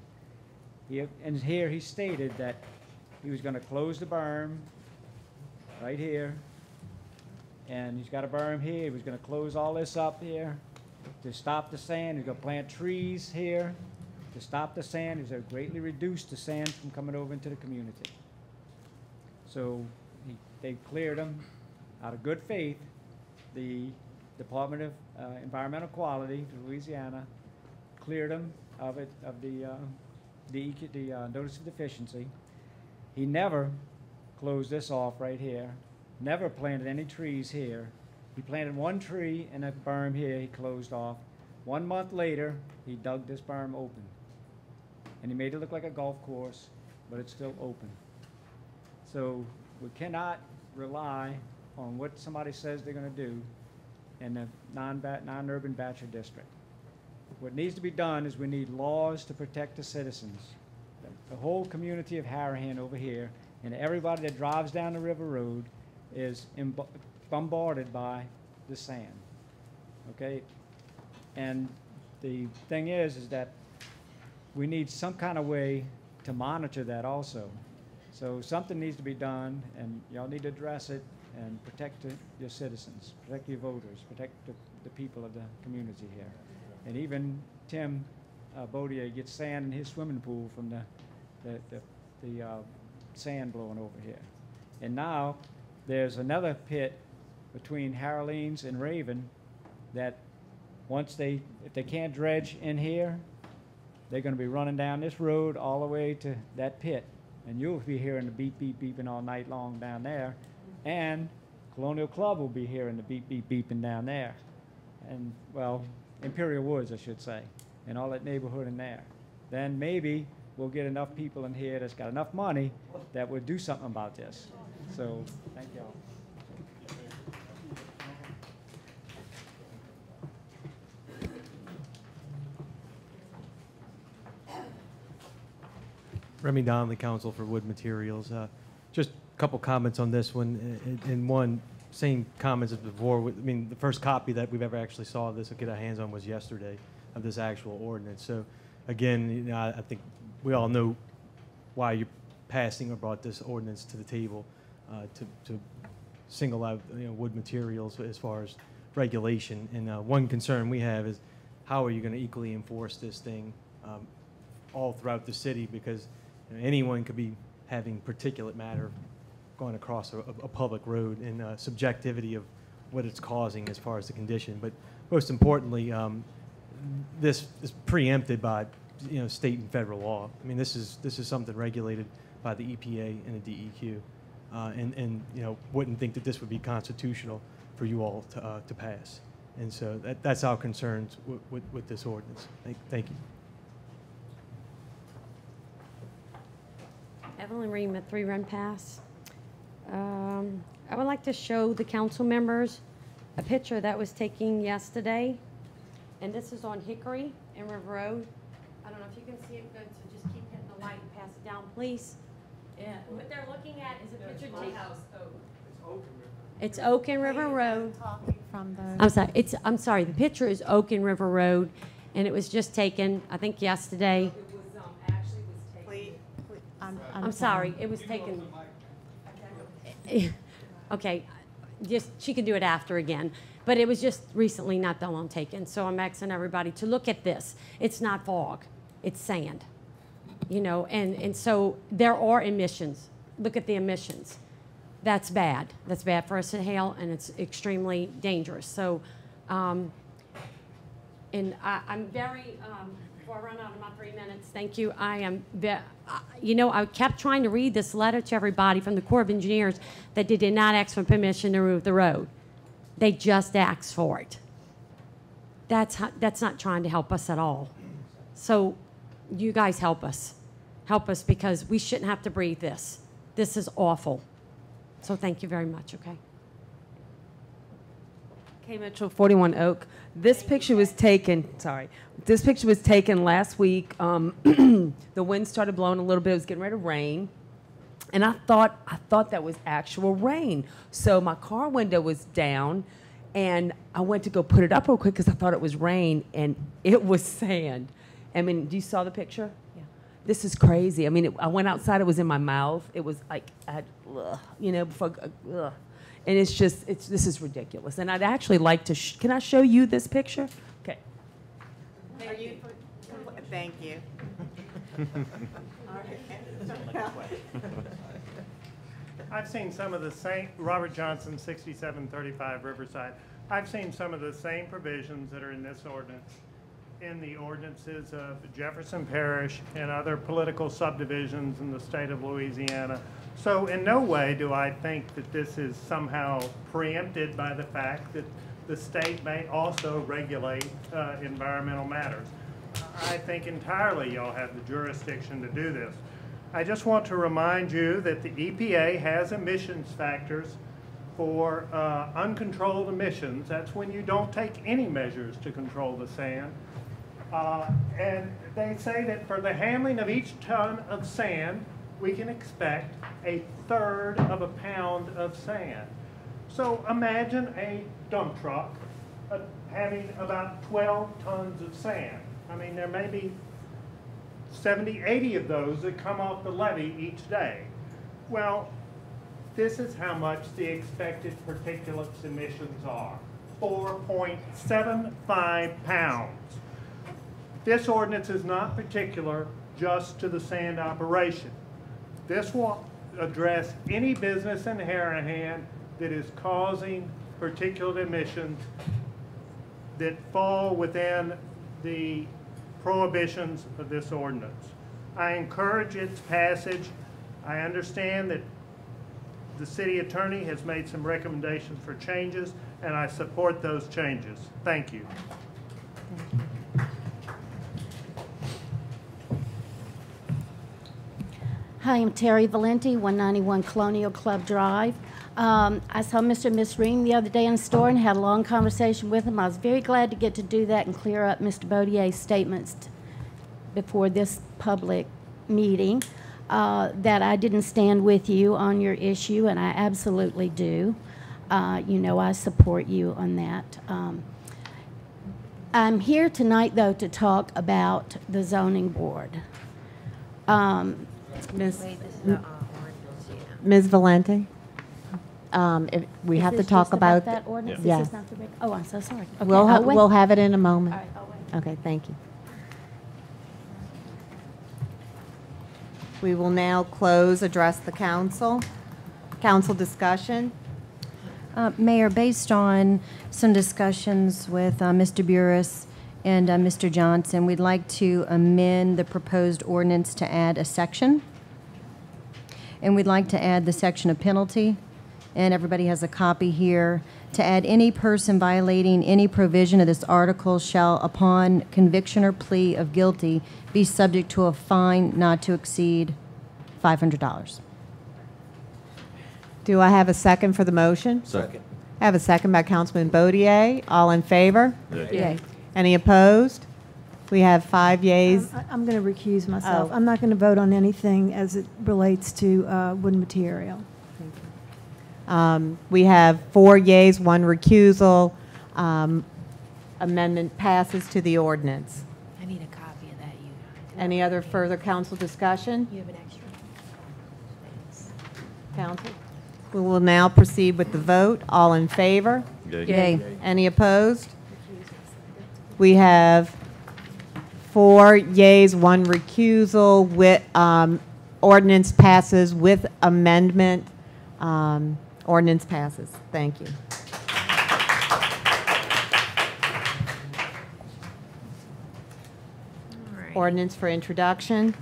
And here he stated that he was going to close the berm right here, and he's got a berm here. He was going to close all this up here to stop the sand. He's going to plant trees here to stop the sand. He's going to greatly reduce the sand from coming over into the community. So they cleared them out of good faith. The Department of Environmental Quality, Louisiana, cleared them of the notice of deficiency. He never closed this off right here, never planted any trees here. He planted one tree in a berm here he closed off. 1 month later, he dug this berm open. And he made it look like a golf course, but it's still open. So we cannot rely on what somebody says they're going to do in the non-urban bachelor district. What needs to be done is we need laws to protect the citizens. The whole community of Harahan over here and everybody that drives down the river road is bombarded by the sand, okay? And the thing is that we need some kind of way to monitor that also. So something needs to be done, and y'all need to address it and protect your citizens, protect your voters, protect the people of the community here. And even Tim Bodier gets sand in his swimming pool from the sand blowing over here. And now there's another pit between Haralene's and Raven that if they can't dredge in here, they're going to be running down this road all the way to that pit. And you'll be hearing the beep, beep, beeping all night long down there. And Colonial Club will be hearing the beep, beep, beeping down there. And, well, Imperial Woods, I should say, and all that neighborhood in there. Then maybe we'll get enough people in here that's got enough money that would do something about this. So, thank y'all. Remy Donnelly, Counsel for Wood Materials. Just a couple comments on this one. And one, same comments as before. I mean, the first copy that we've ever actually saw of this or get our hands on was yesterday of this actual ordinance. So, again, you know, I think we all know why you're passing or brought this ordinance to the table to single out, you know, wood materials as far as regulation. And one concern we have is how are you going to equally enforce this thing all throughout the city, because you know, anyone could be having particulate matter going across a public road, and subjectivity of what it's causing as far as the condition. But most importantly, this is preempted by, you know, state and federal law. I mean, this is something regulated by the EPA and the DEQ, and you know, wouldn't think that this would be constitutional for you all to pass. And so that's our concerns with this ordinance. Thank you. Evelyn Ream at 3 Run Pass. I would like to show the council members a picture that was taken yesterday, and this is on Hickory and River Road. I don't know if you can see it good, so just keep hitting the light and pass it down, please. Yeah, what they're looking at is a picture taken. It's Oak and River Road. I'm sorry, the picture is Oak and River Road, and it was just taken, I think, yesterday. I'm sorry, it was taken. Okay, just she can do it after again. But it was just recently, not that long taken. So I'm asking everybody to look at this. It's not fog, it's sand. You know, and so there are emissions. Look at the emissions. That's bad. That's bad for us to inhale, and it's extremely dangerous. So, and I'm very, before I run out of my 3 minutes, thank you. I am, you know, I kept trying to read this letter to everybody from the Corps of Engineers that they did not ask for permission to remove the road. They just asked for it. That's not trying to help us at all. So you guys help us. Help us, because we shouldn't have to breathe this. This is awful. So thank you very much, okay? Kay Mitchell, 41 Oak. This picture was taken, this picture was taken last week. The wind started blowing a little bit. It was getting ready to rain. And I thought that was actual rain. So my car window was down, and I went to go put it up real quick because I thought it was rain, and it was sand. I mean, you saw the picture? Yeah. This is crazy. I mean, I went outside. It was in my mouth. It was like, you know, before, and it's just, this is ridiculous. And I'd actually like to, can I show you this picture? Okay. Thank you. I've seen some of the same, Robert Johnson, 6735 Riverside. I've seen some of the same provisions that are in this ordinance in the ordinances of Jefferson Parish and other political subdivisions in the state of Louisiana. So in no way do I think that this is somehow preempted by the fact that the state may also regulate environmental matters. I think entirely y'all have the jurisdiction to do this. I just want to remind you that the EPA has emissions factors for uncontrolled emissions. That's when you don't take any measures to control the sand. And they say that for the handling of each ton of sand, we can expect 1/3 of a pound of sand. So imagine a dump truck having about 12 tons of sand. I mean, there may be 70, 80 of those that come off the levee each day. Well, this is how much the expected particulates emissions are, 4.75 pounds. This ordinance is not particular just to the sand operation. This will address any business in Harahan that is causing particulate emissions that fall within the prohibitions of this ordinance. I encourage its passage. I understand that the city attorney has made some recommendations for changes, and I support those changes. Thank you. Hi, I'm Terry Valenti, 191 Colonial Club Drive. I saw Mr. and Miss Ream the other day in the store and had a long conversation with them. I was very glad to get to do that and clear up Mr. Baudier's statements before this public meeting, that I didn't stand with you on your issue, and I absolutely do. You know I support you on that. I'm here tonight, though, to talk about the zoning board. Ms. Valenti, if we Is have to this talk just about about that ordinance? Yes. This is not the oh, I'm so sorry. Okay, We'll I'll wait. we'll have it in a moment. All right, I'll wait. Okay, thank you. We will now address the council. Council discussion. Mayor, based on some discussions with Mr. Burris and Mr. Johnson, we'd like to amend the proposed ordinance to add a section. And we'd like to add the section of penalty, and everybody has a copy here, to add any person violating any provision of this article shall, upon conviction or plea of guilty, be subject to a fine not to exceed $500. Do I have a second for the motion? Second. I have a second by Councilman Baudier. All in favor? Yay. Any opposed? We have 5 yeas. I'm going to recuse myself. Oh. I'm not going to vote on anything as it relates to wood material. We have 4 yeas, 1 recusal. Amendment passes to the ordinance. I need a copy of that, you guys. Any other further council discussion? You have an extra? Thanks. Council? We will now proceed with the vote. All in favor? Yay. Yay. Any opposed? We have 4 yeas, 1 recusal. With ordinance passes with amendment. Ordinance passes. Thank you. Ordinance for introduction.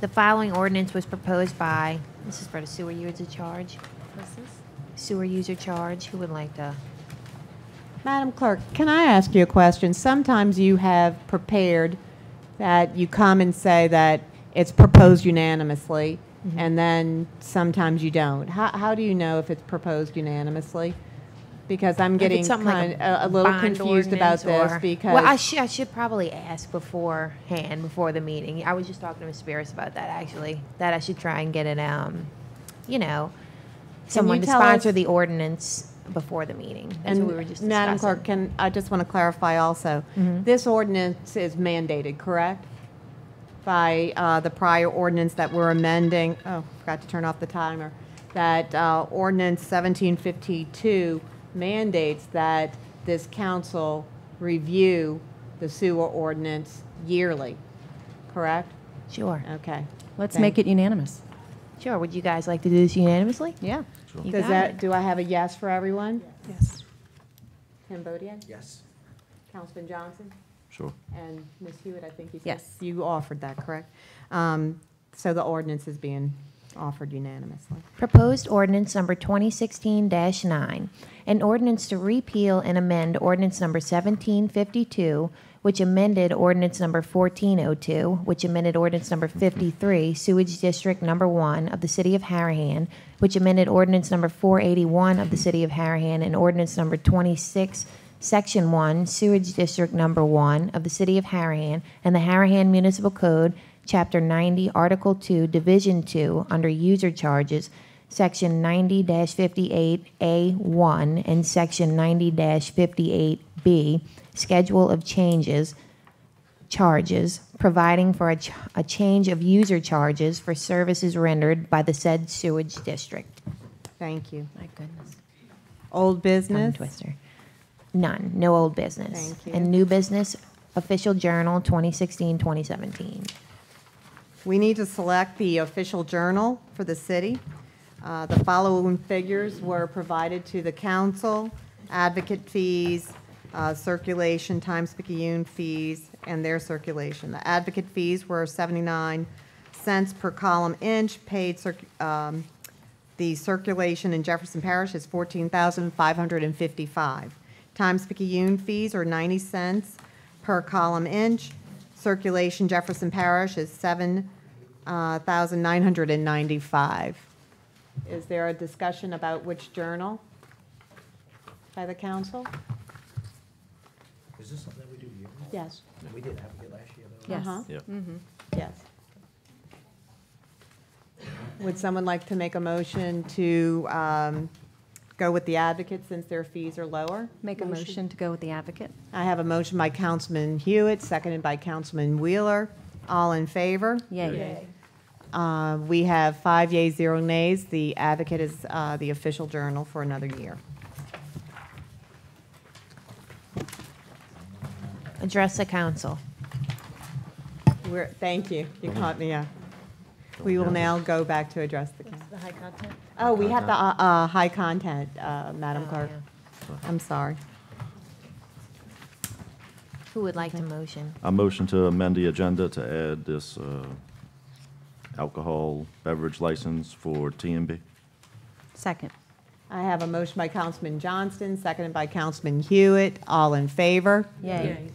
The following ordinance was proposed by, this is for the sewer user charge. What's this? Sewer user charge. Who would like to? Madam Clerk, can I ask you a question? Sometimes you have prepared that you come and say that it's proposed unanimously, and then sometimes you don't. How do you know if it's proposed unanimously? Because I'm If getting it's something like a little bond confused about ordinance this or- because. Well, I should probably ask beforehand, before the meeting. I was just talking to Ms. Spears about that, actually, that I should try and get it, you know, someone to tell sponsor us- the ordinance before the meeting. That's what we were just discussing. Madam Clerk, I just want to clarify also, this ordinance is mandated, correct? By the prior ordinance that we're amending, oh, forgot to turn off the timer, that ordinance 1752 mandates that this council review the sewer ordinance yearly, correct? Sure. Okay. Let's Thank- make it unanimous. Sure. Would you guys like to do this unanimously? Yeah. You Does got that, it. do I have a yes for everyone? Yes. Cambodia? Yes. Councilman Johnson? Sure. And Ms. Hewitt, I think you said. Yes. You offered that, correct? So the ordinance is being offered unanimously. Proposed ordinance number 2016-9, an ordinance to repeal and amend ordinance number 1752, which amended ordinance number 1402, which amended ordinance number 53, sewage district number 1 of the city of Harahan, which amended ordinance number 481 of the city of Harahan, and ordinance number 26, section 1, sewage district number 1 of the city of Harahan, and the Harahan Municipal Code, Chapter 90, Article 2, Division 2, under user charges, Section 90-58A1 and Section 90-58B, Schedule of charges, providing for a change of user charges for services rendered by the said sewage district. Thank you. My goodness. Old Tongue business? twister. None. No old business. Thank you. And new business, Official Journal 2016-2017. We need to select the official journal for the city. The following figures were provided to the council: advocate fees, circulation, Times-Picayune fees, and their circulation. The advocate fees were 79 cents per column inch, paid the circulation in Jefferson Parish is $14,555. Times-Picayune fees are 90 cents per column inch. Circulation Jefferson Parish is $7,995. Is there a discussion about which journal by the council? Is this something that we do yearly? Yes. We did have it last year, though. Yes. Yep. Yes. Would someone like to make a motion to go with the advocate since their fees are lower? Make a motion to go with the advocate. I have a motion by Councilman Hewitt, seconded by Councilman Wheeler. All in favor? Yay. We have 5 yeas, 0 nays. The advocate is the official journal for another year. Address the council. Thank you. You caught me up. We will now go back to address the council. The high content? Oh, we have the high content, Madam Clerk. I'm sorry. Who would like to motion? I motion to amend the agenda to add this alcohol beverage license for T&B. Second. I have a motion by Councilman Johnston, seconded by Councilman Hewitt. All in favor? Yay.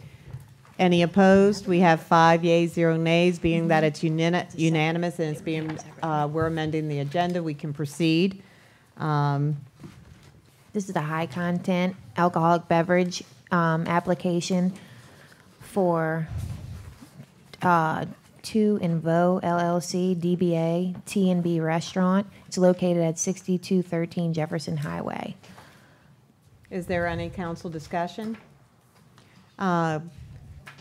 Any opposed? We have 5 yeas, 0 nays. Being that it's unanimous and it's being, we're amending the agenda, we can proceed. This is the high content alcoholic beverage application for Two and Vo LLC, DBA T&B Restaurant. It's located at 6213 Jefferson Highway. Is there any council discussion?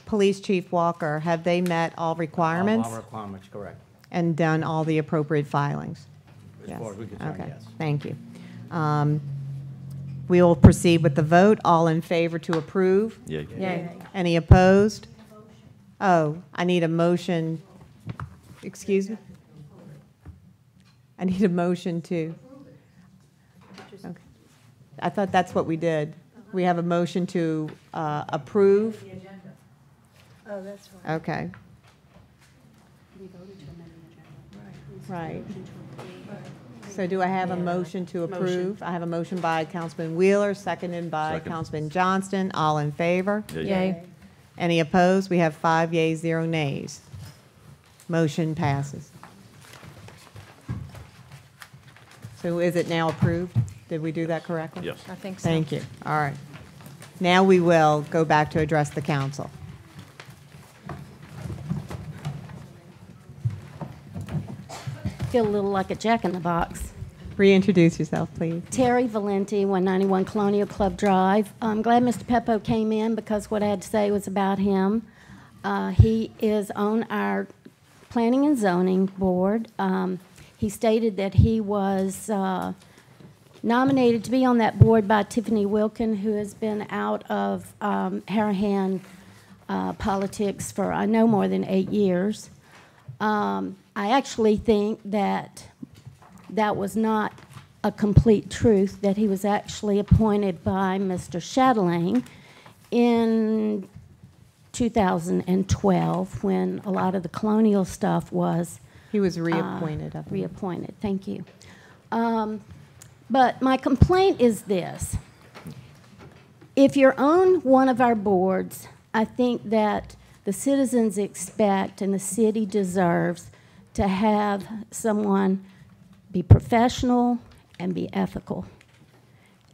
Police Chief Walker, have they met all requirements All requirements, correct. and done all the appropriate filings? As Yes. far as we're concerned, Okay, yes. thank you. We will proceed with the vote. All in favor to approve? Yay. Yay. Any opposed? Oh, I need a motion. Excuse me? I need a motion to. Okay. I thought that's what we did. We have a motion to approve. Oh, that's right. Okay, We voted to amend the agenda. right. So do I have a motion to approve? I have a motion by Councilman Wheeler, seconded by Second. Councilman Johnston. All in favor? Yay. Any opposed? We have 5 yeas, 0 nays. Motion passes. So is it now approved? Did we do that correctly? Yes. I think so. Thank you. All right. Now we will go back to address the council. Feel a little like a jack in the box. Reintroduce yourself, please. Terry Valenti, 191 Colonial Club Drive. I'm glad Mr. Peppo came in because what I had to say was about him. He is on our Planning and Zoning Board. He stated that he was nominated to be on that board by Tiffany Wilkin, who has been out of Harahan politics for, I know, more than 8 years. I actually think that that was not a complete truth, that he was actually appointed by Mr. Chatelain in 2012 when a lot of the colonial stuff was He was reappointed, I believe. Reappointed, thank you. But my complaint is this. If you're on one of our boards, I think that the citizens expect and the city deserves to have someone be professional and be ethical.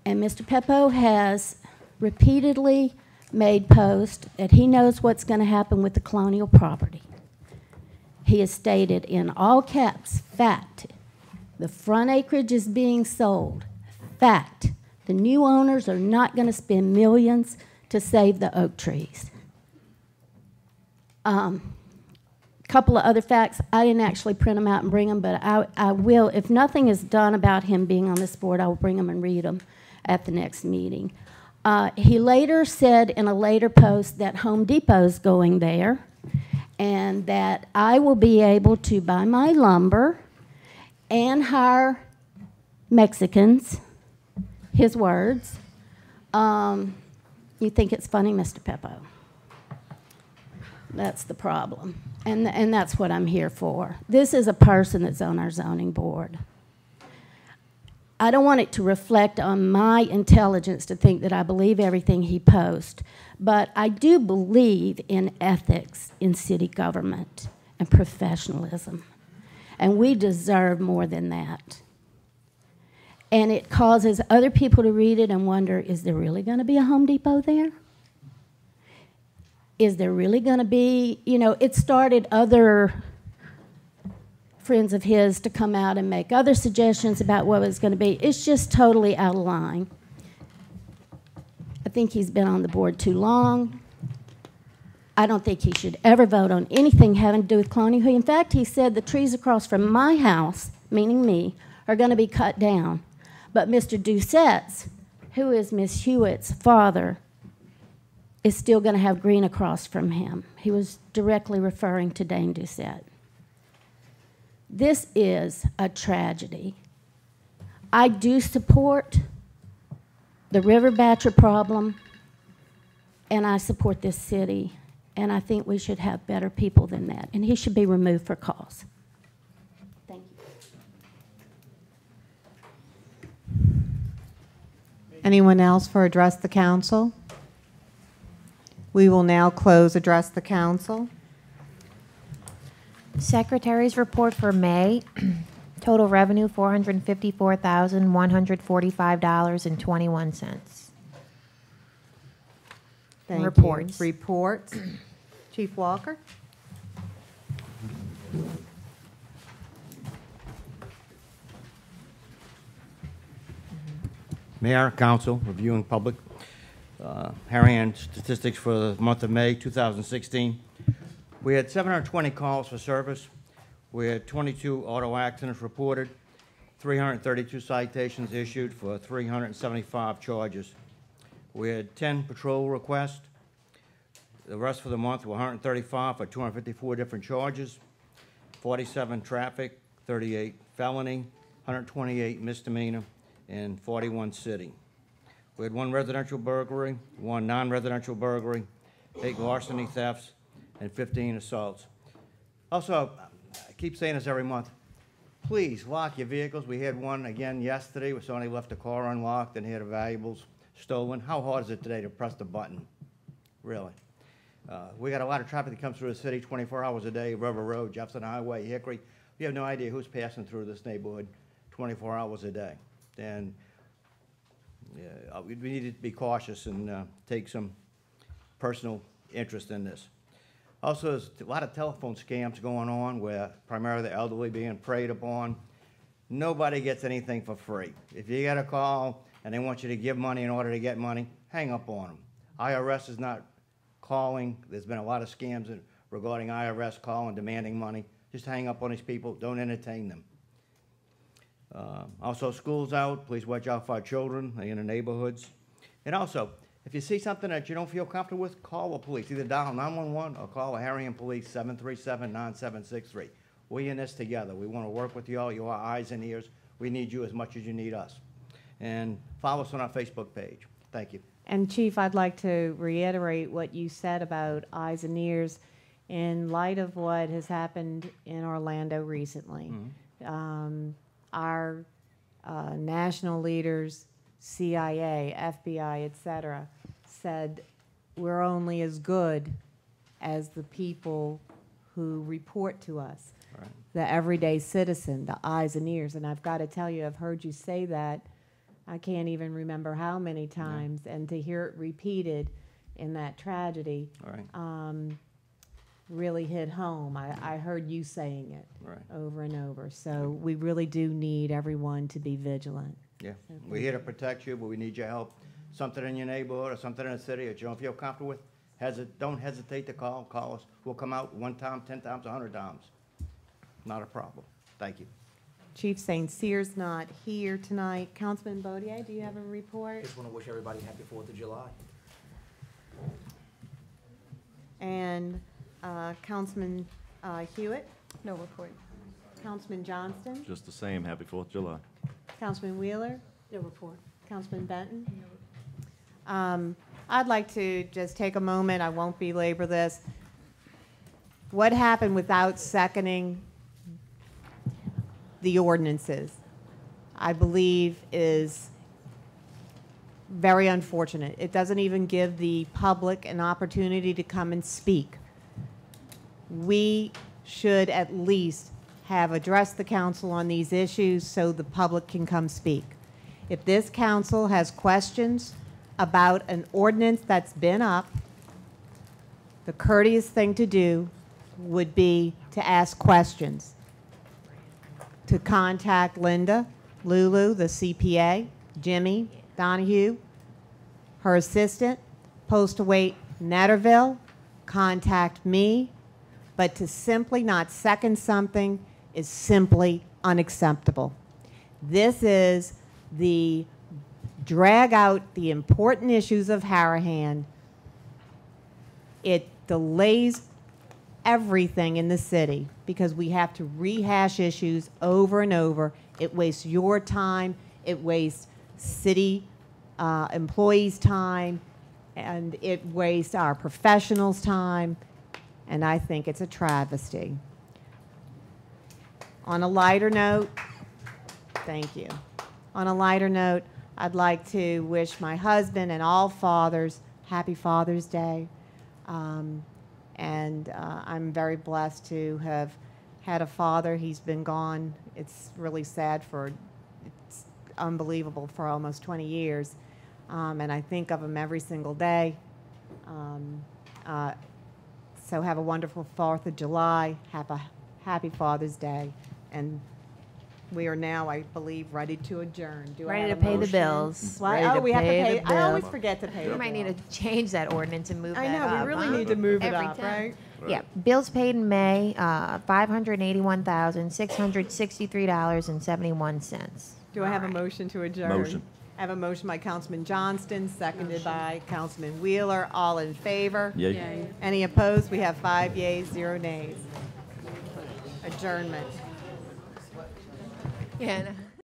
And Mr. Peppo has repeatedly made posts that he knows what's going to happen with the colonial property. He has stated in all caps, fact, the front acreage is being sold. Fact, the new owners are not going to spend millions to save the oak trees. Couple of other facts. I didn't actually print them out and bring them, but I will. If nothing is done about him being on this board, I will bring them and read them at the next meeting. He later said in a later post that Home Depot's going there and that I will be able to buy my lumber and hire Mexicans, his words. You think it's funny, Mr. Peppo? That's the problem. And that's what I'm here for. This is a person that's on our zoning board. I don't want it to reflect on my intelligence to think that I believe everything he posts, but I do believe in ethics in city government and professionalism. And we deserve more than that. And it causes other people to read it and wonder, is there really going to be a Home Depot there? Is there really going to be, you know, it started other friends of his to come out and make other suggestions about what it was going to be. It's just totally out of line. I think he's been on the board too long. I don't think he should ever vote on anything having to do with Colonial. In fact, he said the trees across from my house, meaning me, are going to be cut down. But Mr. Doucette's, who is Miss Hewitt's father, is still going to have green across from him. He was directly referring to Dane Doucette. This is a tragedy. I do support the river batcher problem, and I support this city, and I think we should have better people than that, and he should be removed for cause. Thank you. Anyone else for address the council? We will now close address the council. Secretary's report for May, total revenue $454,145.21. Thank Reports. you. Reports. Chief Walker. Mayor, council, reviewing public. Harahan statistics for the month of May 2016. We had 720 calls for service. We had 22 auto accidents reported, 332 citations issued for 375 charges. We had 10 patrol requests. The rest for the month were 135 for 254 different charges, 47 traffic, 38 felony, 128 misdemeanor, and 41 city. We had 1 residential burglary, 1 non-residential burglary, 8 larceny thefts, and 15 assaults. Also, I keep saying this every month, please lock your vehicles. We had one again yesterday where somebody left the car unlocked and had valuables stolen. How hard is it today to press the button? Really. We got a lot of traffic that comes through the city 24 hours a day, River Road, Jefferson Highway, Hickory. We have no idea who's passing through this neighborhood 24 hours a day. And we need to be cautious and take some personal interest in this. Also, there's a lot of telephone scams going on where primarily the elderly being preyed upon. Nobody gets anything for free. If you get a call and they want you to give money in order to get money, hang up on them. IRS is not calling. There's been a lot of scams regarding IRS calling, demanding money. Just hang up on these people. Don't entertain them. Also, school's out. Please watch out for our children in the neighborhoods. And also, if you see something that you don't feel comfortable with, call the police. Either dial 911 or call the Harahan Police 737-9763. We're in this together. We want to work with you all. You're our eyes and ears. We need you as much as you need us. And follow us on our Facebook page. Thank you. And Chief, I'd like to reiterate what you said about eyes and ears. in light of what has happened in Orlando recently, our national leaders, CIA, FBI, et cetera, said we're only as good as the people who report to us, the everyday citizen, the eyes and ears. And I've got to tell you, I've heard you say that, I can't even remember how many times, and to hear it repeated in that tragedy really hit home. I heard you saying it over and over. So we really do need everyone to be vigilant. Yeah, we're here to protect you, but we need your help. Something in your neighborhood or something in the city that you don't feel comfortable with, don't hesitate to call us. We'll come out 1 time, 10 times, 100 times. Not a problem. Thank you. Chief St. Cyr's not here tonight. Councilman Baudier, do you have a report? Just want to wish everybody happy 4th of July. And Councilman Hewitt? No report. Councilman Johnston? Just the same, happy 4th of July. Councilman Wheeler? No report. Councilman Benton? I'd like to just take a moment, I won't belabor this. What happened without seconding the ordinances, I believe, is very unfortunate. It doesn't even give the public an opportunity to come and speak. We should at least have addressed the council on these issues so the public can come speak. If this council has questions about an ordinance that's been up, the courteous thing to do would be to ask questions, to contact Linda, Lulu, the CPA, Jimmy, Donahue, her assistant, Postal Wait Netterville, contact me, but to simply not second something is simply unacceptable. This is the drag out the important issues of Harahan. It delays everything in the city because we have to rehash issues over and over. It wastes your time, it wastes city employees' time, and it wastes our professionals' time, and I think it's a travesty. On a lighter note, thank you. On a lighter note, I'd like to wish my husband and all fathers happy Father's Day. I'm very blessed to have had a father. He's been gone. It's really sad it's unbelievable, for almost 20 years. And I think of him every single day. So have a wonderful 4th of July. Happy Father's Day. And we are now, I believe, ready to adjourn. Do Ready I to have a pay the motion? bills. What? Ready Oh, to we have to pay pay. the I bill. always forget to pay We the might bill. need to change that ordinance and move I that know, we up. really huh? need to move it Every up, time. right? Yeah, bills paid in May, $581,663.71. Do I have a motion to adjourn? Motion. I have a motion by Councilman Johnston, seconded by Councilman Wheeler. All in favor? Yay. Yay. Any opposed? We have 5 yeas, 0 nays. Adjournment. Yeah.